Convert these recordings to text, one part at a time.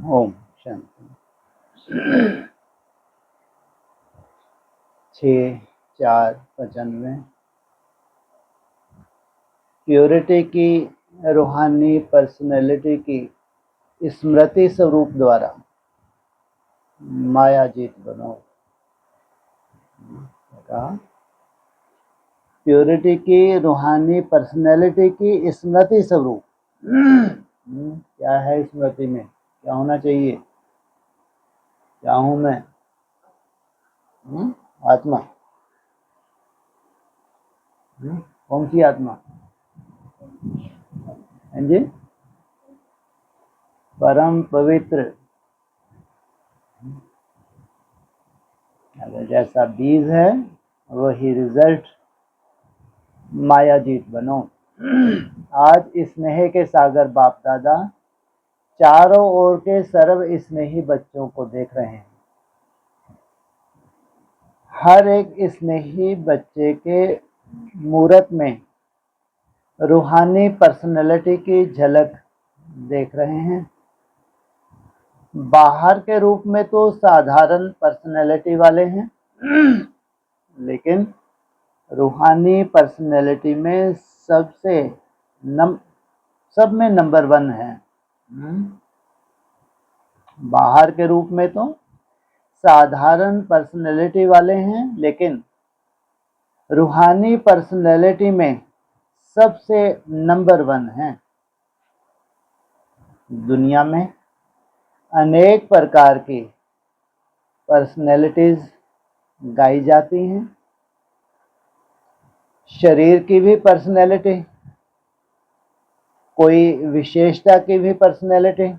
Om Shanti. 6/4/95। Purity की रूहानी personality की स्मृति स्वरूप द्वारा माया जीत बनो। कहा प्योरिटी की रूहानी पर्सनैलिटी की स्मृति स्वरूप। क्या है स्मृति में? क्या होना चाहिए? क्या हूं मैं? आत्मा। कौन सी आत्मा? हाँ जी, परम पवित्र। अगर जैसा बीज है वही रिजल्ट। माया जीत बनो। आज स्नेह के सागर बाप दादा चारों ओर के सर्व स्नेही बच्चों को देख रहे हैं। हर एक स्नेही बच्चे के मूरत में रूहानी पर्सनैलिटी की झलक देख रहे हैं। बाहर के रूप में तो साधारण पर्सनैलिटी वाले हैं, लेकिन रूहानी पर्सनैलिटी में सब में नंबर 1 है। बाहर के रूप में तो साधारण पर्सनैलिटी वाले हैं, लेकिन रूहानी पर्सनैलिटी में सबसे नंबर 1 है। दुनिया में अनेक प्रकार की पर्सनैलिटीज गाई जाती हैं। शरीर की भी पर्सनैलिटी, कोई विशेषता की भी पर्सनैलिटी,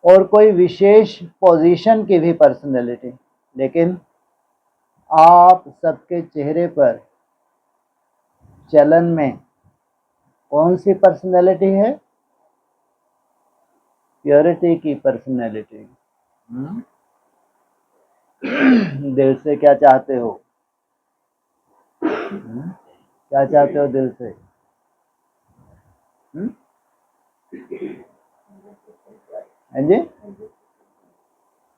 और कोई विशेष पोजीशन की भी पर्सनैलिटी। लेकिन आप सबके चेहरे पर चलन में कौन सी पर्सनैलिटी है? प्योरिटी की पर्सनैलिटी। दिल से क्या चाहते हो? क्या चाहते हो दिल से? हाँ जी,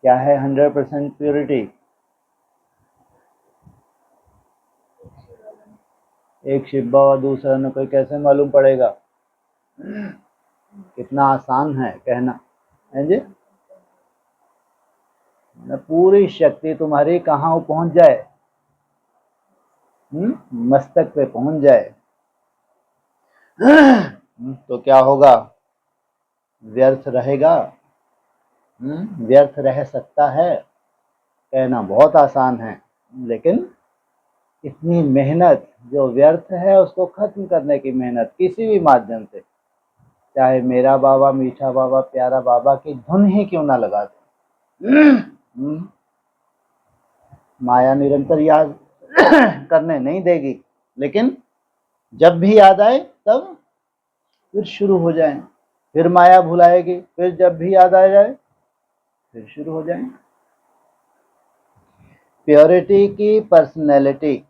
क्या है 100% प्योरिटी? एक शिव बाबा दूसरा न कोई कैसे मालूम पड़ेगा? कितना आसान है कहना। है जी, पूरी शक्ति तुम्हारी कहाँ पहुंच जाए? मस्तक पे पहुंच जाए तो क्या होगा? व्यर्थ रहेगा? व्यर्थ रह सकता है? कहना बहुत आसान है, लेकिन इतनी मेहनत जो व्यर्थ है उसको खत्म करने की मेहनत किसी भी माध्यम से, चाहे मेरा बाबा, मीठा बाबा, प्यारा बाबा की धुन ही क्यों ना लगा दे, माया निरंतर याद करने नहीं देगी। लेकिन जब भी याद आए तब फिर शुरू हो जाए, फिर माया भुलाएगी, फिर जब भी याद आ जाए फिर शुरू हो जाए। प्योरिटी की पर्सनैलिटी,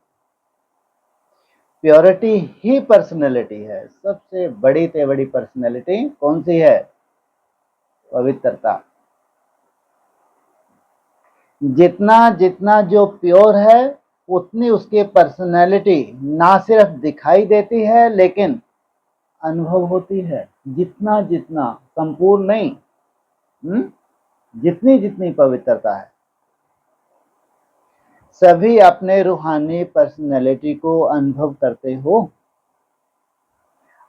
प्योरिटी ही पर्सनैलिटी है। सबसे बड़ी से बड़ी पर्सनैलिटी कौन सी है? पवित्रता। जितना जितना जो प्योर है उतनी उसकी पर्सनैलिटी ना सिर्फ दिखाई देती है लेकिन अनुभव होती है। जितना जितना, संपूर्ण नहीं, जितनी जितनी पवित्रता है, सभी अपने रूहानी पर्सनैलिटी को अनुभव करते हो।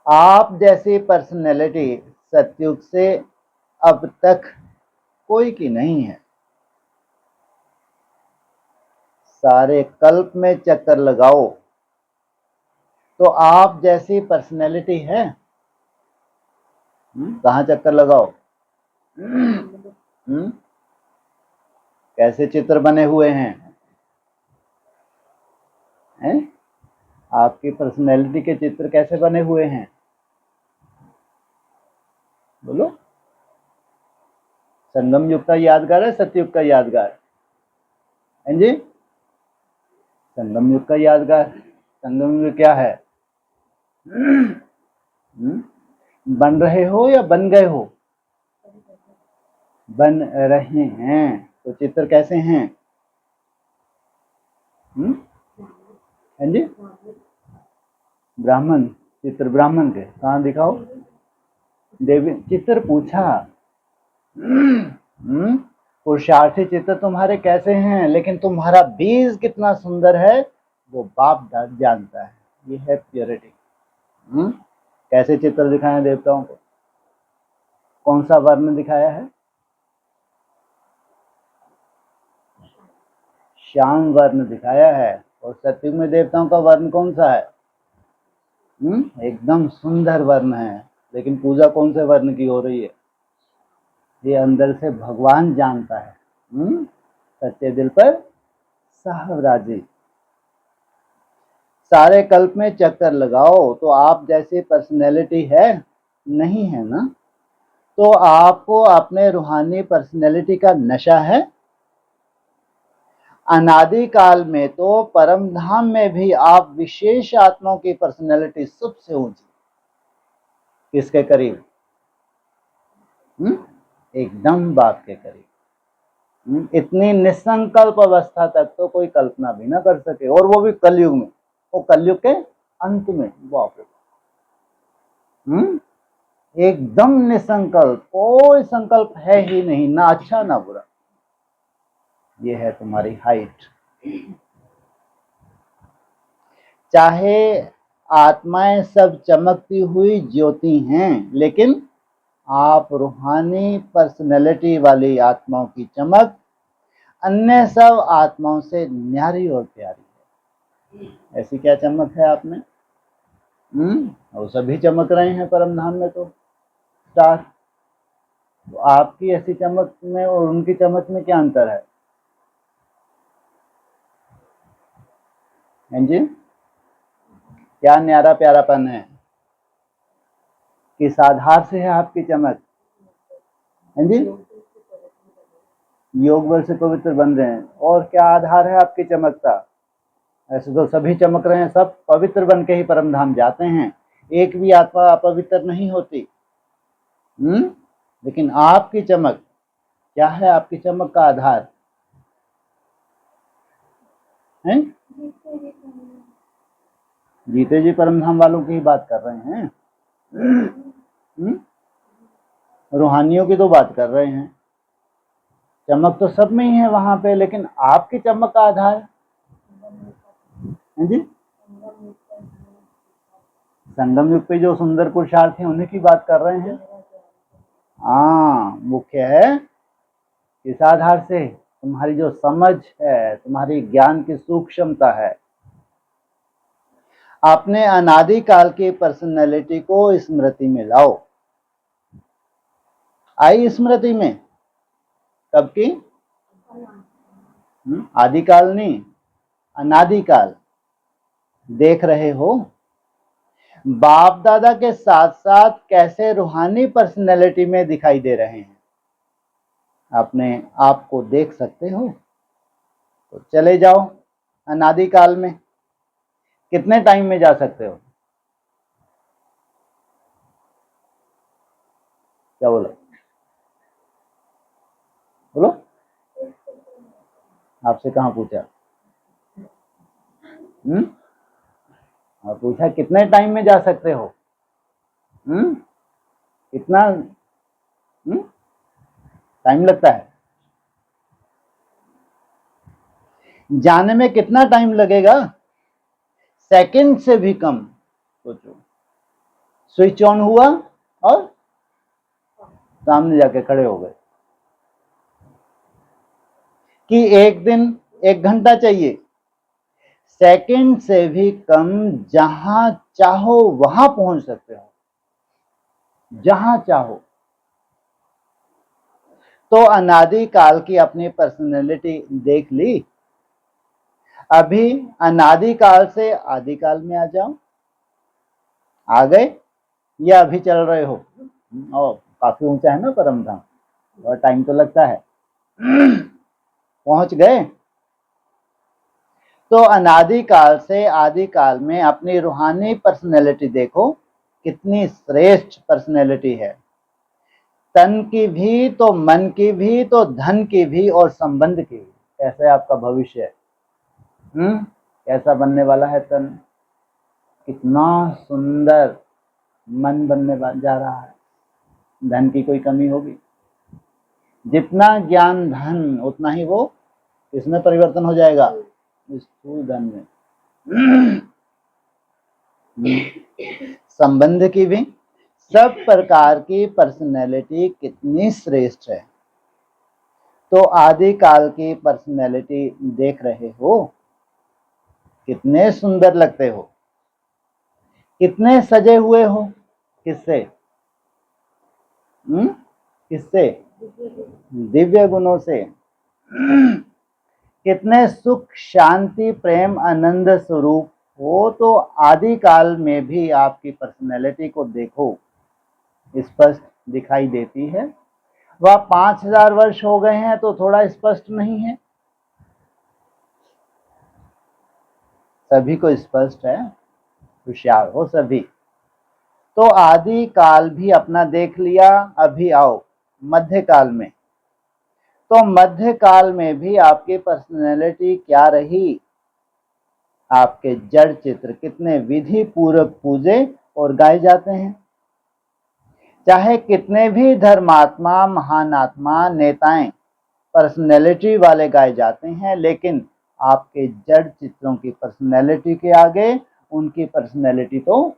आप जैसी पर्सनैलिटी सतयुग से अब तक कोई की नहीं है। सारे कल्प में चक्कर लगाओ तो आप जैसी पर्सनैलिटी है? कहाँ चक्कर लगाओ? कैसे चित्र बने हुए हैं? आपकी पर्सनैलिटी के चित्र कैसे बने हुए हैं? बोलो। संगम युग का यादगार है, सतयुग का यादगार? हैं जी, संगम युग का यादगार। संगम युग क्या है? बन रहे हो या बन गए हो? बन रहे हैं। तो चित्र कैसे हैं? हाँ जी, ब्राह्मण, चित्र ब्राह्मण के कहाँ दिखाओ? देवी चित्र पूछा। पुरुषार्थी चित्र तुम्हारे कैसे हैं, लेकिन तुम्हारा बीज कितना सुंदर है वो बाप जानता है। ये है प्योरिटी। कैसे चित्र दिखाए देवताओं को? कौन सा वर्ण दिखाया है? श्याम वर्ण दिखाया है। और सत्युग में देवताओं का वर्ण कौन सा है? एकदम सुंदर वर्ण है। लेकिन पूजा कौन से वर्ण की हो रही है? ये अंदर से भगवान जानता है। सच्चे दिल पर साहबराजी। सारे कल्प में चक्कर लगाओ तो आप जैसी पर्सनैलिटी है नहीं है ना? तो आपको अपने रूहानी पर्सनैलिटी का नशा है। अनादि काल में तो परम धाम में भी आप विशेष आत्माओं की पर्सनैलिटी सबसे ऊंची। किसके करीब? एकदम बाप के करीब। इतनी निसंकल्प अवस्था तक तो कोई कल्पना भी ना कर सके, और वो भी कलयुग में, वो कलयुग के अंत में। बाप रे, एकदम निसंकल्प, कोई संकल्प है ही नहीं, ना अच्छा ना बुरा। ये है तुम्हारी हाइट। चाहे आत्माएं सब चमकती हुई ज्योति हैं, लेकिन आप रूहानी पर्सनैलिटी वाली आत्माओं की चमक अन्य सब आत्माओं से न्यारी और प्यारी है। ऐसी क्या चमक है आप में? वो सभी चमक रहे हैं परम धाम में तो स्टार। तो आपकी ऐसी चमक में और उनकी चमक में क्या अंतर है? हैं जी, क्या न्यारा प्यारापन है? किस आधार से है आपकी चमक? हैं जी, योग बल से पवित्र बन रहे हैं। और क्या आधार है आपकी चमक का? ऐसे तो सभी चमक रहे हैं, सब पवित्र बन के ही परम धाम जाते हैं। एक भी आत्मा अपवित्र नहीं होती। लेकिन आपकी चमक क्या है? आपकी चमक का आधार है? जीते जी परम धाम वालों की ही बात कर रहे हैं। रूहानियों की तो बात कर रहे हैं। चमक तो सब में ही है वहां पे, लेकिन आपकी चमक का आधार है जी। संगम युग पे जो सुंदर पुरुषार्थ हैं उन्हीं की बात कर रहे हैं। हाँ, मुख्य है इस आधार से तुम्हारी जो समझ है, तुम्हारी ज्ञान की सूक्ष्मता है। अपने अनादि काल की पर्सनैलिटी को स्मृति में लाओ। आई स्मृति में? कब की? आदिकाल नहीं, अनादिकाल। देख रहे हो बाप दादा के साथ साथ कैसे रूहानी पर्सनैलिटी में दिखाई दे रहे हैं। अपने आप को देख सकते हो तो चले जाओ अनादिकाल में। कितने टाइम में जा सकते हो? क्या बोलो? बोलो, आपसे कहाँ पूछा? और पूछा कितने टाइम में जा सकते हो? कितना टाइम लगता है जाने में? कितना टाइम लगेगा? सेकंड से भी कम। सोचो, स्विच ऑन हुआ और सामने जाके खड़े हो गए। कि एक दिन 1 घंटा चाहिए? सेकंड से भी कम, जहां चाहो वहां पहुंच सकते हो, जहां चाहो। तो अनादि काल की अपनी पर्सनैलिटी देख ली। अभी अनादि काल से आदि काल में आ जाओ। आ गए या अभी चल रहे हो? और काफी ऊंचा है ना परम धाम, और टाइम तो लगता है। पहुंच गए? तो अनादि काल से आदि काल में अपनी रूहानी पर्सनैलिटी देखो, कितनी श्रेष्ठ पर्सनैलिटी है। तन की भी तो मन की भी तो धन की भी और संबंध की भी। कैसे आपका भविष्य है? कैसा बनने वाला है तन? कितना सुंदर मन बनने जा रहा है। धन की कोई कमी होगी? जितना ज्ञान धन उतना ही वो इसमें परिवर्तन हो जाएगा, स्थूल धन में। संबंध की भी, सब प्रकार की पर्सनैलिटी कितनी श्रेष्ठ है। तो आदि काल की पर्सनैलिटी देख रहे हो, कितने सुंदर लगते हो, कितने सजे हुए हो। किससे? किससे? दिव्य गुणों से। कितने सुख शांति प्रेम आनंद स्वरूप हो। तो आदि काल में भी आपकी पर्सनैलिटी को देखो, स्पष्ट दिखाई देती है। वह 5000 वर्ष हो गए हैं तो थोड़ा स्पष्ट नहीं है? सभी को स्पष्ट है, होशियार हो सभी। तो आदि काल भी अपना देख लिया, अभी आओ मध्य काल में। तो मध्य काल में भी आपकी पर्सनैलिटी क्या रही? आपके जड़ चित्र कितने विधि पूर्वक पूजे और गाए जाते हैं। चाहे कितने भी धर्मात्मा महान आत्मा नेताएं पर्सनैलिटी वाले गाए जाते हैं, लेकिन आपके जड़ चित्रों की पर्सनैलिटी के आगे उनकी पर्सनैलिटी तो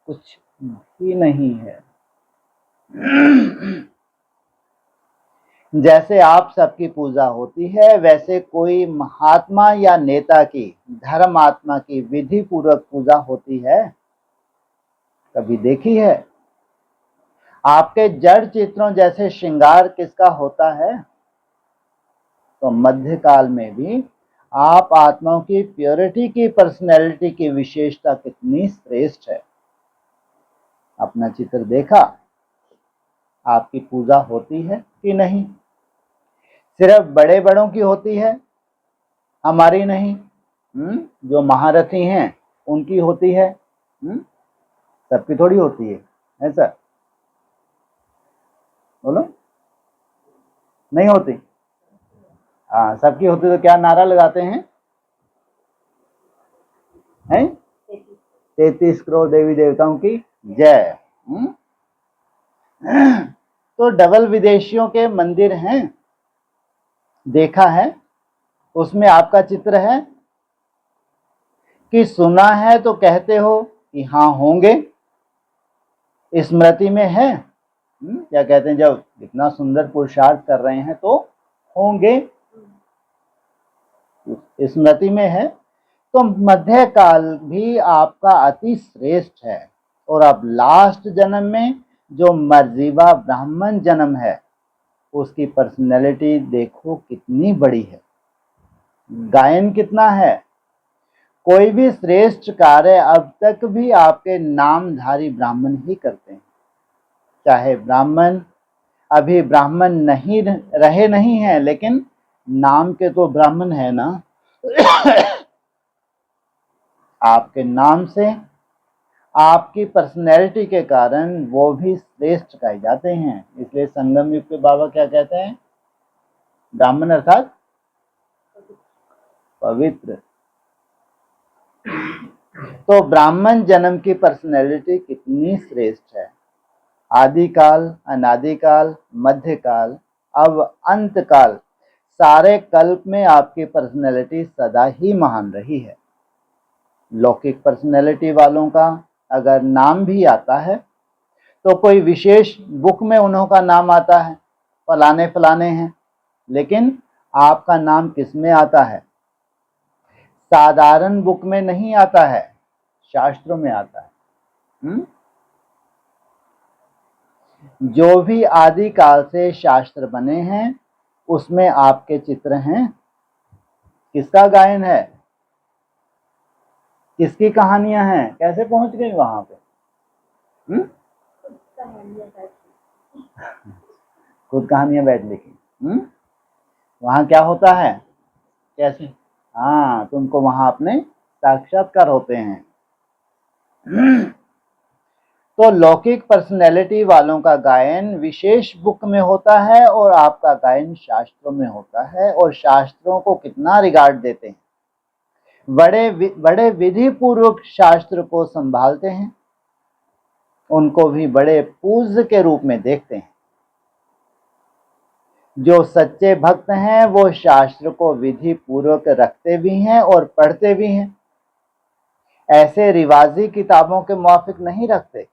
कुछ भी नहीं है। जैसे आप सबकी पूजा होती है, वैसे कोई महात्मा या नेता की, धर्मात्मा की विधि पूर्वक पूजा होती है? कभी देखी है? आपके जड़ चित्रों जैसे श्रृंगार किसका होता है? तो मध्य काल में भी आप आत्माओं की प्योरिटी की पर्सनैलिटी की विशेषता कितनी श्रेष्ठ है। अपना चित्र देखा? आपकी पूजा होती है कि नहीं? सिर्फ बड़े बड़ों की होती है, हमारी नहीं। जो महारथी हैं उनकी होती है, सबकी थोड़ी होती है। ऐसा बोलो, नहीं होती। हाँ, सबकी होती तो क्या नारा लगाते हैं? 33 करोड़ देवी देवताओं की जय। तो डबल विदेशियों के मंदिर हैं, देखा है? उसमें आपका चित्र है कि सुना है तो कहते हो कि हाँ होंगे, स्मृति में है। क्या कहते हैं, जब इतना सुंदर पुरुषार्थ कर रहे हैं तो होंगे, स्मृति में है। तो मध्य काल भी आपका अति श्रेष्ठ है। और अब लास्ट जन्म में जो मर्जीवा ब्राह्मण जन्म है, उसकी पर्सनैलिटी देखो कितनी बड़ी है, गायन कितना है। कोई भी श्रेष्ठ कार्य अब तक भी आपके नामधारी ब्राह्मण ही करते हैं। चाहे ब्राह्मण अभी ब्राह्मण नहीं रहे नहीं हैं, लेकिन नाम के तो ब्राह्मण है ना। आपके नाम से, आपकी पर्सनैलिटी के कारण वो भी श्रेष्ठ कहे जाते हैं। इसलिए संगम युग के बाबा क्या कहते हैं? ब्राह्मण अर्थात पवित्र। तो ब्राह्मण जन्म की पर्सनैलिटी कितनी श्रेष्ठ है। आदिकाल, अनादिकाल, मध्यकाल, अब अंतकाल, सारे कल्प में आपकी पर्सनैलिटी सदा ही महान रही है। लौकिक पर्सनैलिटी वालों का अगर नाम भी आता है तो कोई विशेष बुक में उन्हों का नाम आता है, फलाने फलाने हैं, लेकिन आपका नाम किस में आता है? साधारण बुक में नहीं आता है, शास्त्रों में आता है। जो भी आदि काल से शास्त्र बने हैं उसमें आपके चित्र हैं। किसका गायन है? किसकी कहानियां हैं? कैसे पहुंच गई वहां पे? खुद कहानियां बैठ लिखी। वहां क्या होता है? कैसे? हाँ, तुमको वहां अपने साक्षात्कार होते हैं। तो लौकिक पर्सनैलिटी वालों का गायन विशेष बुक में होता है और आपका गायन शास्त्रों में होता है, और शास्त्रों को कितना रिगार्ड देते हैं, बड़े विधि पूर्वक शास्त्र को संभालते हैं, उनको भी बड़े पूज्य के रूप में देखते हैं। जो सच्चे भक्त हैं वो शास्त्र को विधि पूर्वक रखते भी हैं और पढ़ते भी हैं, ऐसे रिवाजी किताबों के मुआफिक नहीं रखते।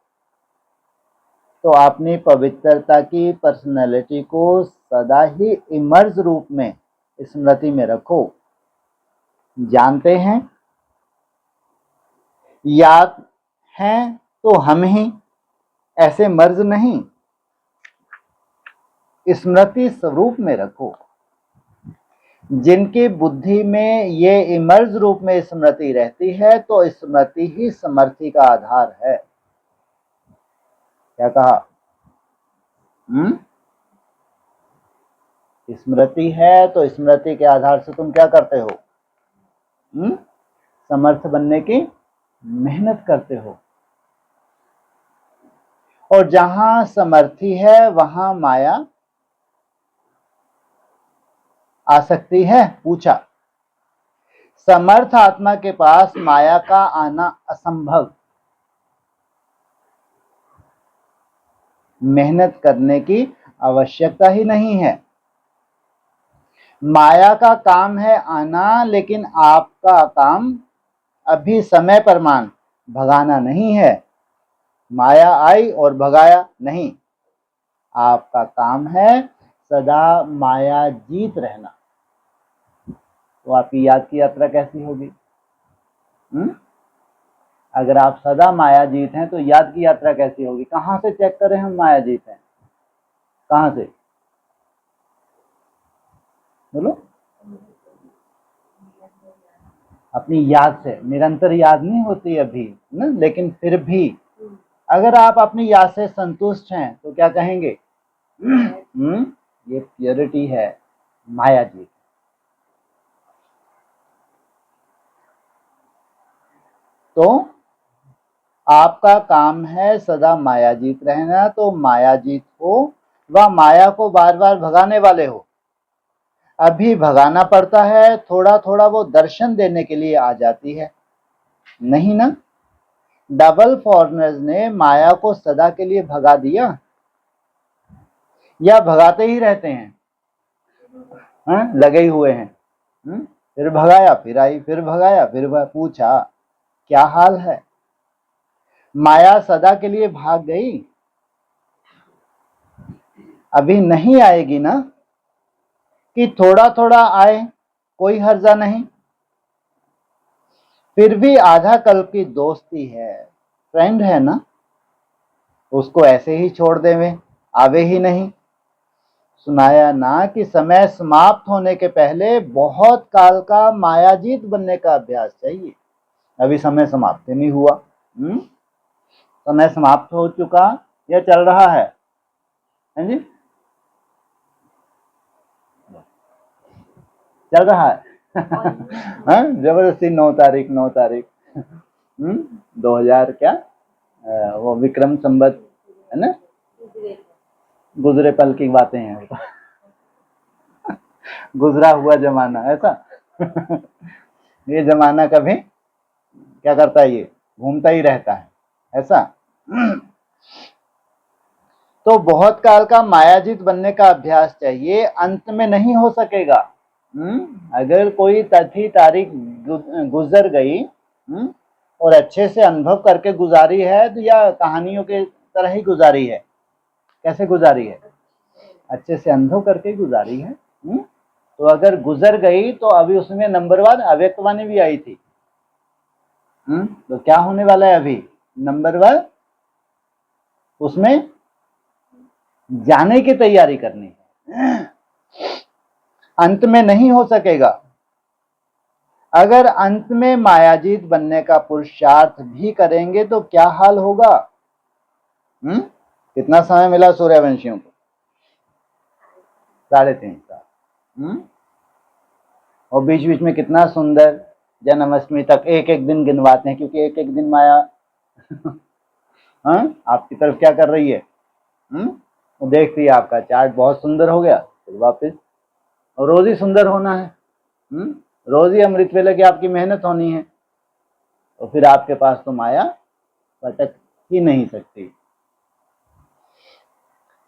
तो अपनी पवित्रता की पर्सनैलिटी को सदा ही इमर्ज रूप में स्मृति में रखो। जानते हैं, याद हैं तो हम ही, ऐसे मर्ज नहीं, स्मृति स्वरूप में रखो। जिनकी बुद्धि में ये इमर्ज रूप में स्मृति रहती है तो स्मृति ही समर्थि का आधार है। क्या कहा? स्मृति है तो स्मृति के आधार से तुम क्या करते हो? समर्थ बनने की मेहनत करते हो। और जहां समर्थी है वहां माया आ सकती है? पूछा। समर्थ आत्मा के पास माया का आना असंभव। मेहनत करने की आवश्यकता ही नहीं है। माया का काम है आना, लेकिन आपका काम अभी समय प्रमाण भगाना नहीं है। माया आई और भगाया नहीं, आपका काम है सदा माया जीत रहना। तो आपकी याद की यात्रा कैसी होगी? अगर आप सदा माया जीत हैं तो याद की यात्रा कैसी होगी? कहां से चेक करें हम माया जीत हैं? कहां से? बोलो। अपनी याद से। निरंतर याद नहीं होती अभी ना, लेकिन फिर भी अगर आप अपनी याद से संतुष्ट हैं तो क्या कहेंगे? ये प्योरिटी है, माया जीत। तो आपका काम है सदा माया जीत रहना। तो माया जीत हो व माया को बार बार भगाने वाले हो। अभी भगाना पड़ता है, थोड़ा थोड़ा वो दर्शन देने के लिए आ जाती है, नहीं ना? डबल फॉरनर्स ने माया को सदा के लिए भगा दिया या भगाते ही रहते हैं? लगे ही हुए हैं। फिर भगाया, फिर आई, फिर भगाया, फिर पूछा क्या हाल है? माया सदा के लिए भाग गई? अभी नहीं आएगी ना, कि थोड़ा थोड़ा आए, कोई हर्जा नहीं। फिर भी आधा कल्प की दोस्ती है, फ्रेंड है ना, उसको ऐसे ही छोड़ देवे, आवे ही नहीं। सुनाया ना कि समय समाप्त होने के पहले बहुत काल का मायाजीत बनने का अभ्यास चाहिए। अभी समय समाप्त नहीं हुआ। समय समाप्त हो चुका या चल रहा है? हैं जी? चल रहा है। जबरदस्ती 9 तारीख 2000 क्या वो विक्रम संवत है ना, गुजरे पल की बातें हैं। गुजरा हुआ जमाना ऐसा। ये जमाना कभी क्या करता है? ये घूमता ही रहता है ऐसा। तो बहुत काल का मायाजीत बनने का अभ्यास चाहिए, अंत में नहीं हो सकेगा। अगर कोई तिथि तारीख गुजर गई और अच्छे से अनुभव करके गुजारी है तो या कहानियों के तरह ही गुजारी है? कैसे गुजारी है? अच्छे से अनुभव करके गुजारी है। तो अगर गुजर गई तो अभी उसमें नंबरवार अव्यक्तवाणी भी आई थी। तो क्या होने वाला है? अभी नंबरवार उसमें जाने की तैयारी करनी है। अंत में नहीं हो सकेगा। अगर अंत में मायाजीत बनने का पुरुषार्थ भी करेंगे तो क्या हाल होगा? कितना समय मिला सूर्यवंशियों को? 3.5 साल। और बीच बीच में कितना सुंदर जन्माष्टमी तक एक एक दिन गिनवाते हैं, क्योंकि एक एक दिन माया हाँ, आपकी तरफ क्या कर रही है? वो देखती है आपका चार्ट बहुत सुंदर हो गया, फिर वापस। और रोज ही सुंदर होना है, रोज ही अमृत वेले की आपकी मेहनत होनी है, तो फिर आपके पास तो माया भटक ही नहीं सकती।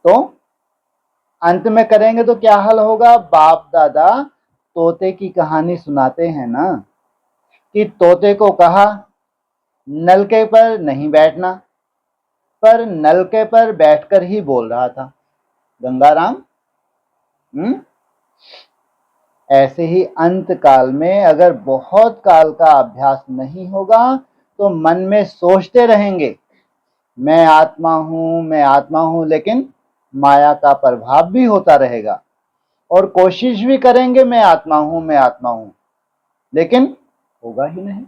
तो अंत में करेंगे तो क्या हाल होगा? बाप दादा तोते की कहानी सुनाते हैं ना, कि तोते को कहा नलके पर नहीं बैठना, पर नलके पर बैठकर ही बोल रहा था गंगाराम। ऐसे ही अंत काल में अगर बहुत काल का अभ्यास नहीं होगा तो मन में सोचते रहेंगे मैं आत्मा हूं, मैं आत्मा हूं, लेकिन माया का प्रभाव भी होता रहेगा। और कोशिश भी करेंगे मैं आत्मा हूं, मैं आत्मा हूं, लेकिन होगा ही नहीं।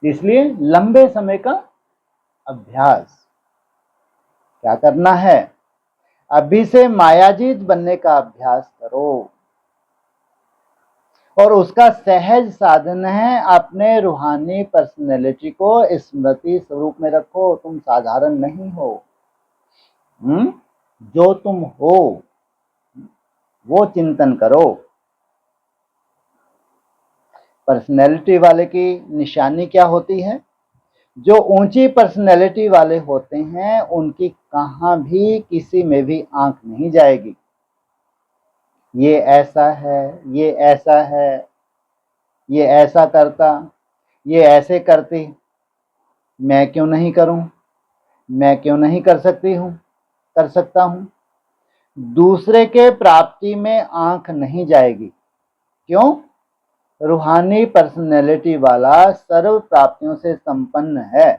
इसलिए लंबे समय का अभ्यास क्या करना है? अभी से मायाजीत बनने का अभ्यास करो, और उसका सहज साधन है अपने रूहानी पर्सनैलिटी को स्मृति स्वरूप में रखो। तुम साधारण नहीं हो, जो तुम हो वो चिंतन करो। पर्सनैलिटी वाले की निशानी क्या होती है? जो ऊंची पर्सनैलिटी वाले होते हैं उनकी कहां भी किसी में भी आंख नहीं जाएगी। ये ऐसा है, ये ऐसा है, ये ऐसा करता, ये ऐसे करती, मैं क्यों नहीं करूं, मैं क्यों नहीं कर सकती हूं, कर सकता हूं। दूसरे के प्राप्ति में आंख नहीं जाएगी। क्यों? रूहानी पर्सनैलिटी वाला सर्व प्राप्तियों से संपन्न है,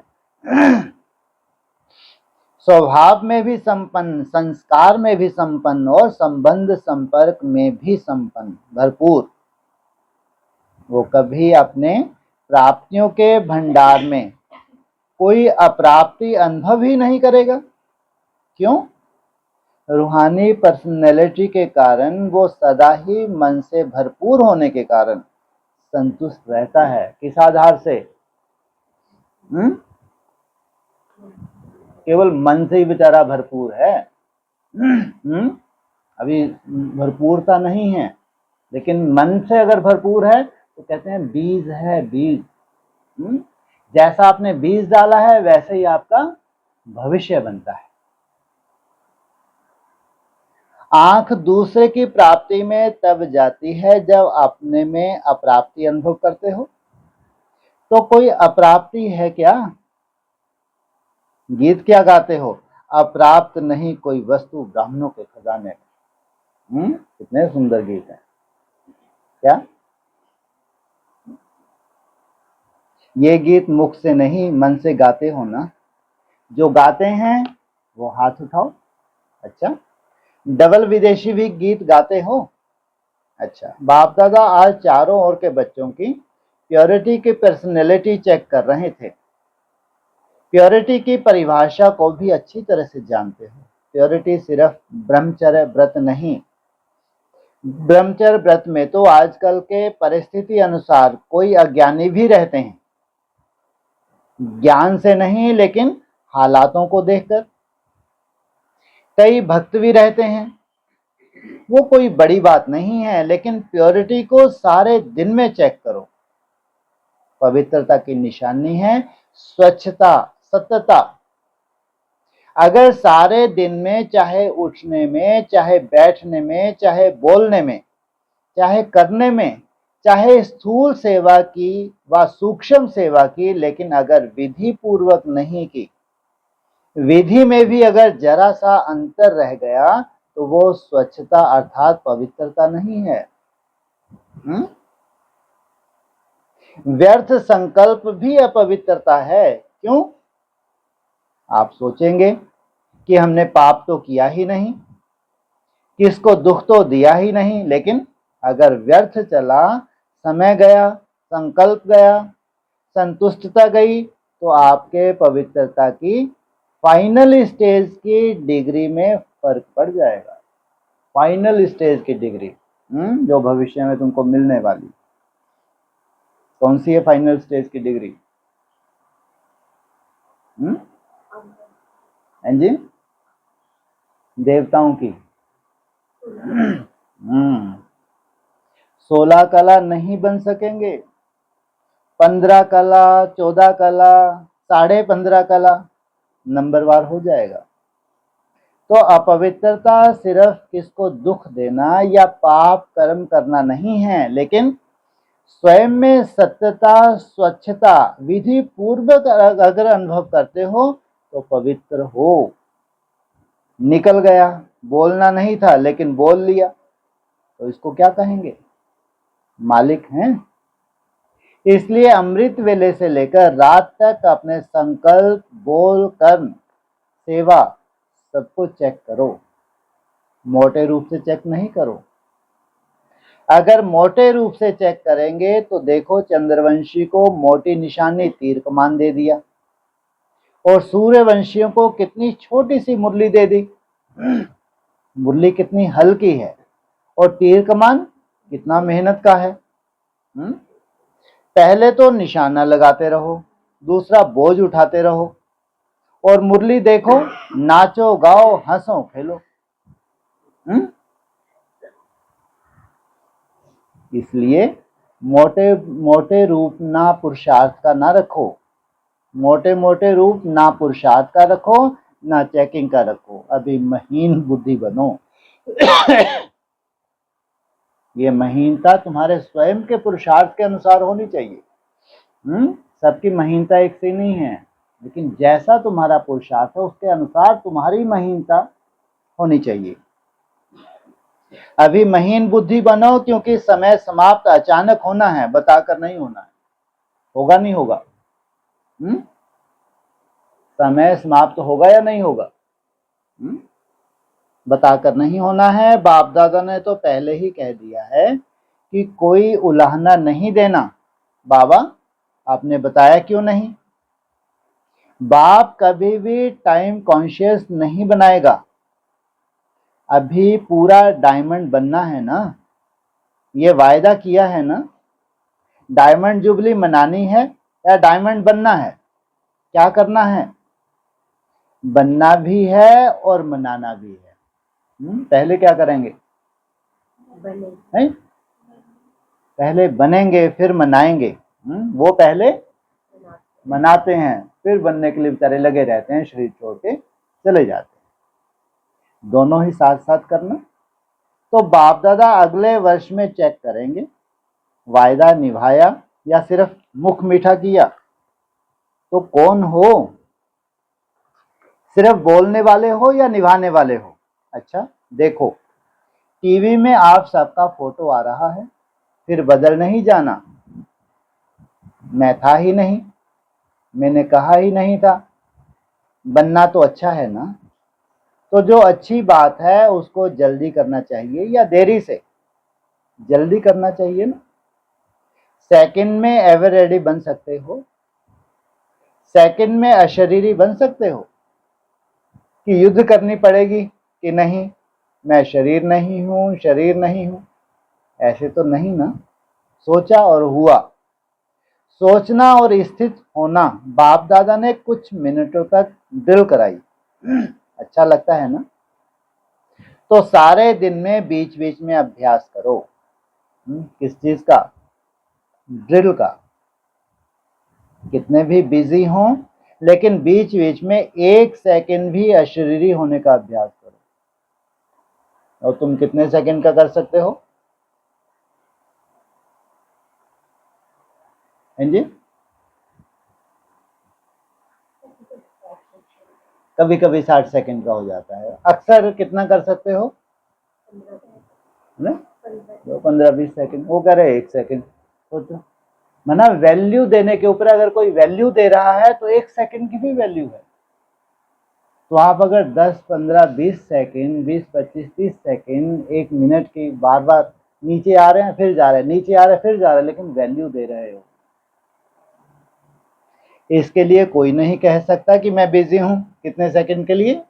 स्वभाव में भी संपन्न, संस्कार में भी संपन्न, और संबंध संपर्क में भी संपन्न, भरपूर। वो कभी अपने प्राप्तियों के भंडार में कोई अप्राप्ति अनुभव ही नहीं करेगा। क्यों? रूहानी पर्सनैलिटी के कारण वो सदा ही मन से भरपूर होने के कारण संतुष्ट रहता है। किस आधार से? केवल मन से ही बेचारा भरपूर है। अभी भरपूरता नहीं है, लेकिन मन से अगर भरपूर है तो कहते हैं बीज है, बीज। जैसा आपने बीज डाला है वैसे ही आपका भविष्य बनता है। आंख दूसरे की प्राप्ति में तब जाती है जब अपने में अप्राप्ति अनुभव करते हो। तो कोई अप्राप्ति है क्या? गीत क्या गाते हो? अप्राप्त नहीं कोई वस्तु ब्राह्मणों के खजाने में। कितने सुंदर गीत हैं क्या? ये गीत मुख से नहीं मन से गाते हो ना? जो गाते हैं वो हाथ उठाओ। अच्छा, डबल विदेशी भी गीत गाते हो? अच्छा, बाप दादा आज चारों ओर के बच्चों की प्योरिटी की पर्सनैलिटी चेक कर रहे थे। प्योरिटी की परिभाषा को भी अच्छी तरह से जानते हो। प्योरिटी सिर्फ ब्रह्मचर्य व्रत नहीं। ब्रह्मचर्य व्रत में तो आजकल के परिस्थिति अनुसार कोई अज्ञानी भी रहते हैं, ज्ञान से नहीं लेकिन हालातों को देखकर। कई भक्त भी रहते हैं, वो कोई बड़ी बात नहीं है, लेकिन प्योरिटी को सारे दिन में चेक करो। पवित्रता की निशानी है स्वच्छता, सत्यता। अगर सारे दिन में, चाहे उठने में, चाहे बैठने में, चाहे बोलने में, चाहे करने में, चाहे स्थूल सेवा की व सूक्ष्म सेवा की, लेकिन अगर विधि पूर्वक नहीं की, विधि में भी अगर जरा सा अंतर रह गया तो वो स्वच्छता अर्थात पवित्रता नहीं है। व्यर्थ संकल्प भी अपवित्रता है। क्यों? आप सोचेंगे कि हमने पाप तो किया ही नहीं, किसको दुख तो दिया ही नहीं, लेकिन अगर व्यर्थ चला, समय गया, संकल्प गया, संतुष्टता गई, तो आपके पवित्रता की फाइनल स्टेज की डिग्री में फर्क पड़ जाएगा। फाइनल स्टेज की डिग्री जो भविष्य में तुमको मिलने वाली। कौन सी है फाइनल स्टेज की डिग्री? हैं जी, देवताओं की 16 कला नहीं बन सकेंगे, 15 कला, 14 कला, 15.5 कला, नंबरवार हो जाएगा। तो अपवित्रता सिर्फ किसको दुख देना या पाप कर्म करना नहीं है, लेकिन स्वयं में सत्यता, स्वच्छता विधि पूर्वक अगर अनुभव करते हो तो पवित्र हो। निकल गया, बोलना नहीं था लेकिन बोल लिया, तो इसको क्या कहेंगे? मालिक हैं। इसलिए अमृत वेले से लेकर रात तक अपने संकल्प, बोल, कर्म, सेवा सबको चेक करो, मोटे रूप से चेक नहीं करो। अगर मोटे रूप से चेक करेंगे तो देखो, चंद्रवंशी को मोटी निशानी तीर कमान दे दिया और सूर्यवंशियों को कितनी छोटी सी मुरली दे दी। मुरली कितनी हल्की है और तीर कमान कितना मेहनत का है। पहले तो निशाना लगाते रहो, दूसरा बोझ उठाते रहो, और मुरली देखो, नाचो, गाओ, हंसो, खेलो। इसलिए मोटे मोटे रूप ना पुरुषार्थ का ना रखो, मोटे मोटे रूप ना पुरुषार्थ का रखो, ना चेकिंग का रखो। अभी महीन बुद्धि बनो। ये महीनता तुम्हारे स्वयं के पुरुषार्थ के अनुसार होनी चाहिए। सबकी महीनता एक सी नहीं है, लेकिन जैसा तुम्हारा पुरुषार्थ है उसके अनुसार तुम्हारी महीनता होनी चाहिए। अभी महीन बुद्धि बनो, क्योंकि समय समाप्त अचानक होना है, बताकर नहीं होना है। होगा नहीं होगा? समय समाप्त होगा या नहीं होगा? बताकर नहीं होना है। बाप दादा ने तो पहले ही कह दिया है कि कोई उलाहना नहीं देना। बाबा आपने बताया क्यों नहीं? बाप कभी भी टाइम कॉन्शियस नहीं बनाएगा। अभी पूरा डायमंड बनना है ना, ये वायदा किया है ना। डायमंड जुबली मनानी है या डायमंड बनना है? क्या करना है? बनना भी है और मनाना भी है। पहले क्या करेंगे? नहीं, पहले बनेंगे फिर मनाएंगे। वो पहले मनाते हैं, फिर बनने के लिए बेचारे लगे रहते हैं, शरीर छोड़ के चले जाते हैं। दोनों ही साथ साथ करना। तो बाप दादा अगले वर्ष में चेक करेंगे, वायदा निभाया या सिर्फ मुख मीठा किया। तो कौन हो? सिर्फ बोलने वाले हो या निभाने वाले हो? अच्छा देखो, टीवी में आप सबका फोटो आ रहा है, फिर बदल नहीं जाना, मैं था ही नहीं, मैंने कहा ही नहीं था। बनना तो अच्छा है ना, तो जो अच्छी बात है उसको जल्दी करना चाहिए या देरी से? जल्दी करना चाहिए ना। सेकंड में एवर रेडी बन सकते हो, सेकंड में अशरीरी बन सकते हो कि युद्ध करनी पड़ेगी कि नहीं, मैं शरीर नहीं हूं, शरीर नहीं हूं। ऐसे तो नहीं ना। सोचा और हुआ। सोचना और स्थित होना बाप दादा ने कुछ मिनटों तक ड्रिल कराई। अच्छा लगता है ना। तो सारे दिन में बीच बीच में अभ्यास करो। किस चीज का? ड्रिल का। कितने भी बिजी हों, लेकिन बीच बीच में 1 सेकंड भी अशरीरी होने का अभ्यास करो। और तुम कितने सेकंड का कर सकते हो? हैं जी? कभी कभी 60 सेकंड का हो जाता है। अक्सर कितना कर सकते हो? 15-20 सेकंड। वो कह रहे 1 सेकंड। सोचो, मना वैल्यू देने के ऊपर, अगर कोई वैल्यू दे रहा है तो 1 सेकंड की भी वैल्यू है। तो आप अगर 10, 15, 20 सेकंड, 20, 25, 30 सेकंड, 1 मिनट की बार बार नीचे आ रहे हैं फिर जा रहे हैं, नीचे आ रहे हैं फिर जा रहे हैं, लेकिन वैल्यू दे रहे हो, इसके लिए कोई नहीं कह सकता कि मैं बिजी हूं कितने सेकंड के लिए।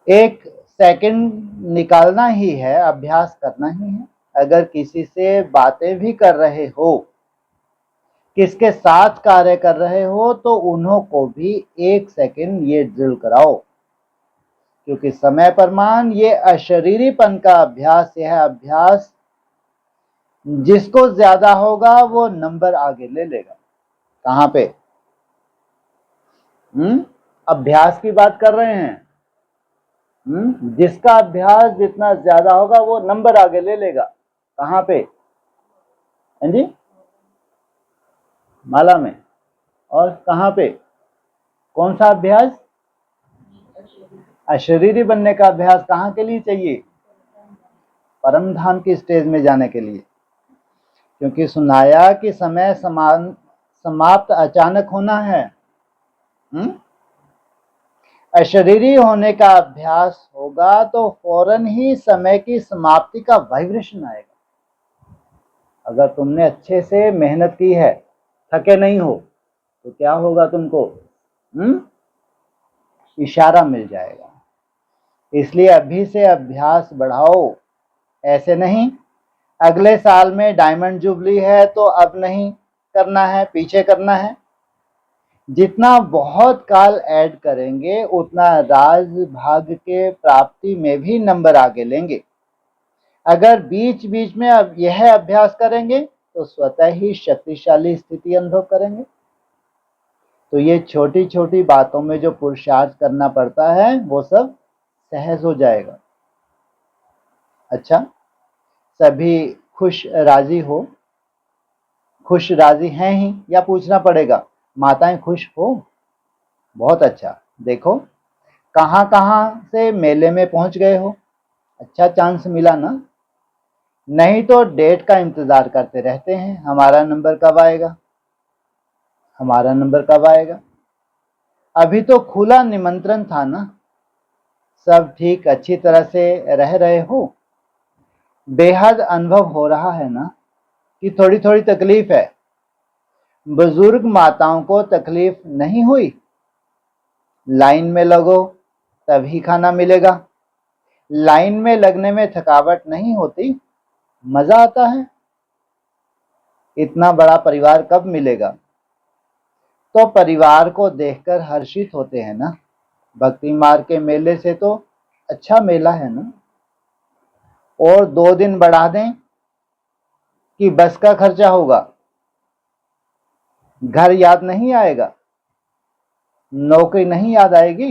एक सेकंड निकालना ही है, अभ्यास करना ही है। अगर किसी से बातें भी कर रहे हो किसके साथ कार्य कर रहे हो तो उन्हों को भी 1 सेकंड ये ड्रिल कराओ, क्योंकि समय प्रमाण ये अशरीरीपन का अभ्यास, यह अभ्यास जिसको ज्यादा होगा वो नंबर आगे ले लेगा। कहां पे? अभ्यास की बात कर रहे हैं। जिसका अभ्यास जितना ज्यादा होगा वो नंबर आगे ले लेगा। कहां पे? हाँ जी, माला में। और कहां पे? कौन सा अभ्यास? अशरीरी बनने का अभ्यास। कहां के लिए चाहिए? परम धाम की स्टेज में जाने के लिए। क्योंकि सुनाया कि समय समाप्त अचानक होना है। अशरीरी होने का अभ्यास होगा तो फौरन ही समय की समाप्ति का वाइब्रेशन आएगा। अगर तुमने अच्छे से मेहनत की है, थके नहीं हो, तो क्या होगा तुमको? इशारा मिल जाएगा। इसलिए अभी से अभ्यास बढ़ाओ। ऐसे नहीं अगले साल में डायमंड जुबली है तो अब नहीं करना है, पीछे करना है। जितना बहुत काल ऐड करेंगे उतना राज भाग के प्राप्ति में भी नंबर आगे लेंगे। अगर बीच बीच में अब यह अभ्यास करेंगे तो स्वतः ही शक्तिशाली स्थिति अनुभव करेंगे। तो ये छोटी छोटी बातों में जो पुरुषार्थ करना पड़ता है वो सब सहज हो जाएगा। अच्छा, सभी खुश राजी हो? खुश राजी हैं ही या पूछना पड़ेगा? माताएं खुश हो? बहुत अच्छा। देखो कहां कहां से मेले में पहुंच गए हो, अच्छा चांस मिला ना। नहीं तो डेट का इंतजार करते रहते हैं, हमारा नंबर कब आएगा, हमारा नंबर कब आएगा। अभी तो खुला निमंत्रण था ना। सब ठीक अच्छी तरह से रह रहे हो? बेहद अनुभव हो रहा है ना कि थोड़ी थोड़ी तकलीफ है। बुजुर्ग माताओं को तकलीफ नहीं हुई? लाइन में लगो तभी खाना मिलेगा। लाइन में लगने में थकावट नहीं होती, मजा आता है। इतना बड़ा परिवार कब मिलेगा? तो परिवार को देखकर हर्षित होते हैं ना। भक्ति मार्ग के मेले से तो अच्छा मेला है ना। और 2 दिन बढ़ा दें कि बस का खर्चा होगा, घर याद नहीं आएगा, नौकरी नहीं याद आएगी।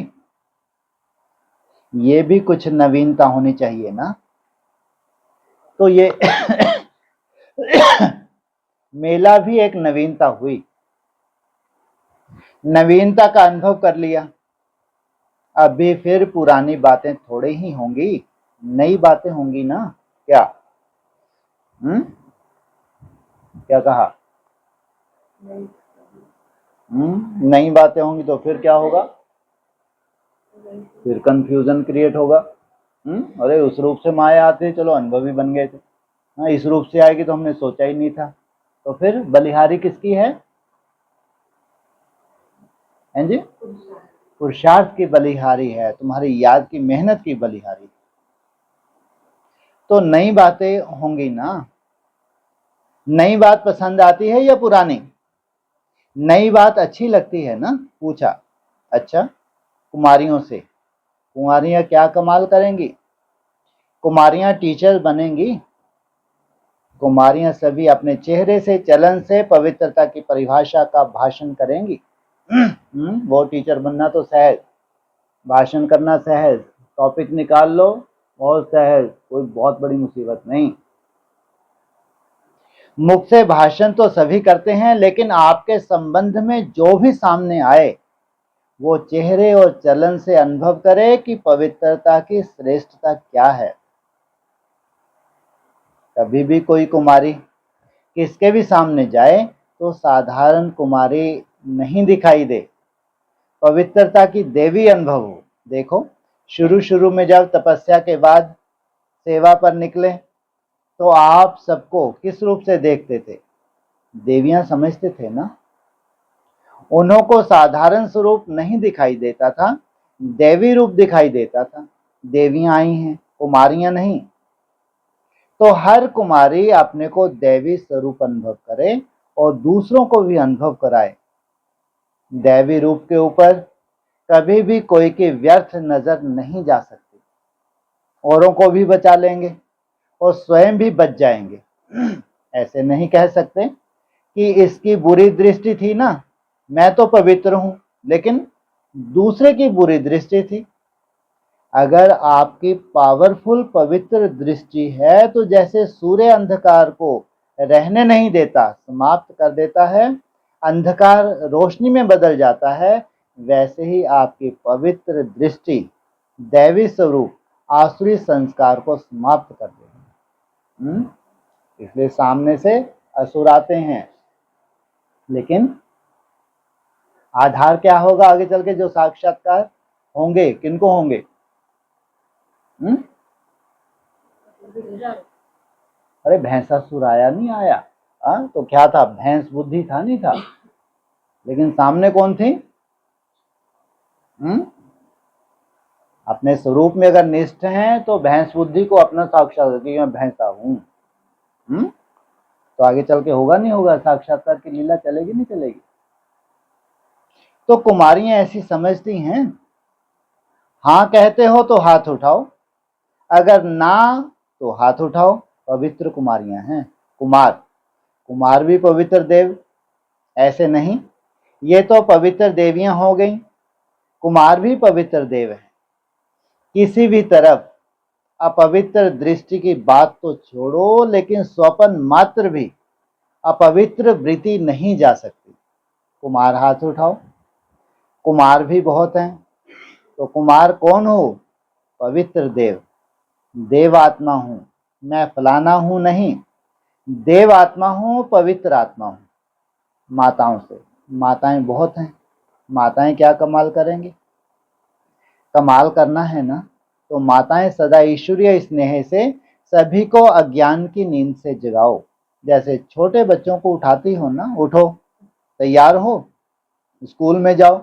ये भी कुछ नवीनता होनी चाहिए ना। तो ये मेला भी एक नवीनता हुई। नवीनता का अनुभव कर लिया, अभी फिर पुरानी बातें थोड़े ही होंगी, नई बातें होंगी ना। क्या क्या कहा? नई बातें होंगी तो फिर क्या होगा? फिर कंफ्यूजन क्रिएट होगा। अरे उस रूप से माया आती, चलो अनुभवी बन गए थे। हाँ, इस रूप से आएगी तो हमने सोचा ही नहीं था। तो फिर बलिहारी किसकी है? हैं जी? पुरुषार्थ की बलिहारी है, तुम्हारी याद की मेहनत की बलिहारी। तो नई बातें होंगी ना। नई बात पसंद आती है या पुरानी? नई बात अच्छी लगती है ना। पूछा। अच्छा, कुमारियों से। कुमारियां क्या कमाल करेंगी? कुमारियां टीचर बनेंगी। कुमारियां सभी अपने चेहरे से, चलन से पवित्रता की परिभाषा का भाषण करेंगी। वो टीचर बनना तो सहज, भाषण करना सहज, टॉपिक निकाल लो बहुत सहज, कोई बहुत बड़ी मुसीबत नहीं। मुख से भाषण तो सभी करते हैं, लेकिन आपके संबंध में जो भी सामने आए वो चेहरे और चलन से अनुभव करे कि पवित्रता की श्रेष्ठता क्या है। कभी भी कोई कुमारी किसके भी सामने जाए तो साधारण कुमारी नहीं दिखाई दे, पवित्रता की देवी अनुभव हो। देखो शुरू शुरू में जब तपस्या के बाद सेवा पर निकले तो आप सबको किस रूप से देखते थे? देवियां समझते थे ना। उन्हों को साधारण स्वरूप नहीं दिखाई देता था, देवी रूप दिखाई देता था। देवियां आई हैं, कुमारियां नहीं। तो हर कुमारी अपने को देवी स्वरूप अनुभव करे और दूसरों को भी अनुभव कराए। दैवी रूप के ऊपर कभी भी कोई की व्यर्थ नजर नहीं जा सकती। औरों को भी बचा लेंगे और स्वयं भी बच जाएंगे। ऐसे नहीं कह सकते कि इसकी बुरी दृष्टि थी ना, मैं तो पवित्र हूं, लेकिन दूसरे की बुरी दृष्टि थी। अगर आपकी पावरफुल पवित्र दृष्टि है तो जैसे सूर्य अंधकार को रहने नहीं देता, समाप्त कर देता है, अंधकार रोशनी में बदल जाता है, वैसे ही आपकी पवित्र दृष्टि दैवी स्वरूप आसुरी संस्कार को समाप्त कर देगी। इसलिए सामने से असुर आते हैं, लेकिन आधार क्या होगा आगे चल के जो साक्षात्कार होंगे, किनको होंगे? अरे भैंसासुर आया नहीं आया, तो क्या था? भैंस बुद्धि था नहीं था, लेकिन सामने कौन थी? अपने स्वरूप में अगर निष्ठ हैं तो भैंस बुद्धि को अपना साक्षात्कार कि मैं भैंसा हूं। तो आगे चल के होगा नहीं होगा? साक्षात्कार की लीला चलेगी नहीं चलेगी? तो कुमारियां ऐसी समझती हैं, हाँ कहते हो तो हाथ उठाओ, अगर ना तो हाथ उठाओ। पवित्र कुमारियां हैं। कुमार भी पवित्र देव, ऐसे नहीं, ये तो पवित्र देवियां हो गई, कुमार भी पवित्र देव है। किसी भी तरफ अपवित्र दृष्टि की बात तो छोड़ो, लेकिन स्वपन मात्र भी अपवित्र वृत्ति नहीं जा सकती। कुमार हाथ उठाओ। कुमार भी बहुत हैं, तो कुमार कौन हो? पवित्र देव। देव आत्मा हूं मैं, फलाना हूं नहीं, देव आत्मा हूं, पवित्र आत्मा हूं। माताओं से, माताएं बहुत हैं, माताएं क्या कमाल करेंगी? कमाल करना है ना, तो माताएं सदा ईश्वरीय स्नेह से सभी को अज्ञान की नींद से जगाओ। जैसे छोटे बच्चों को उठाती हो ना, उठो, तैयार हो, स्कूल में जाओ,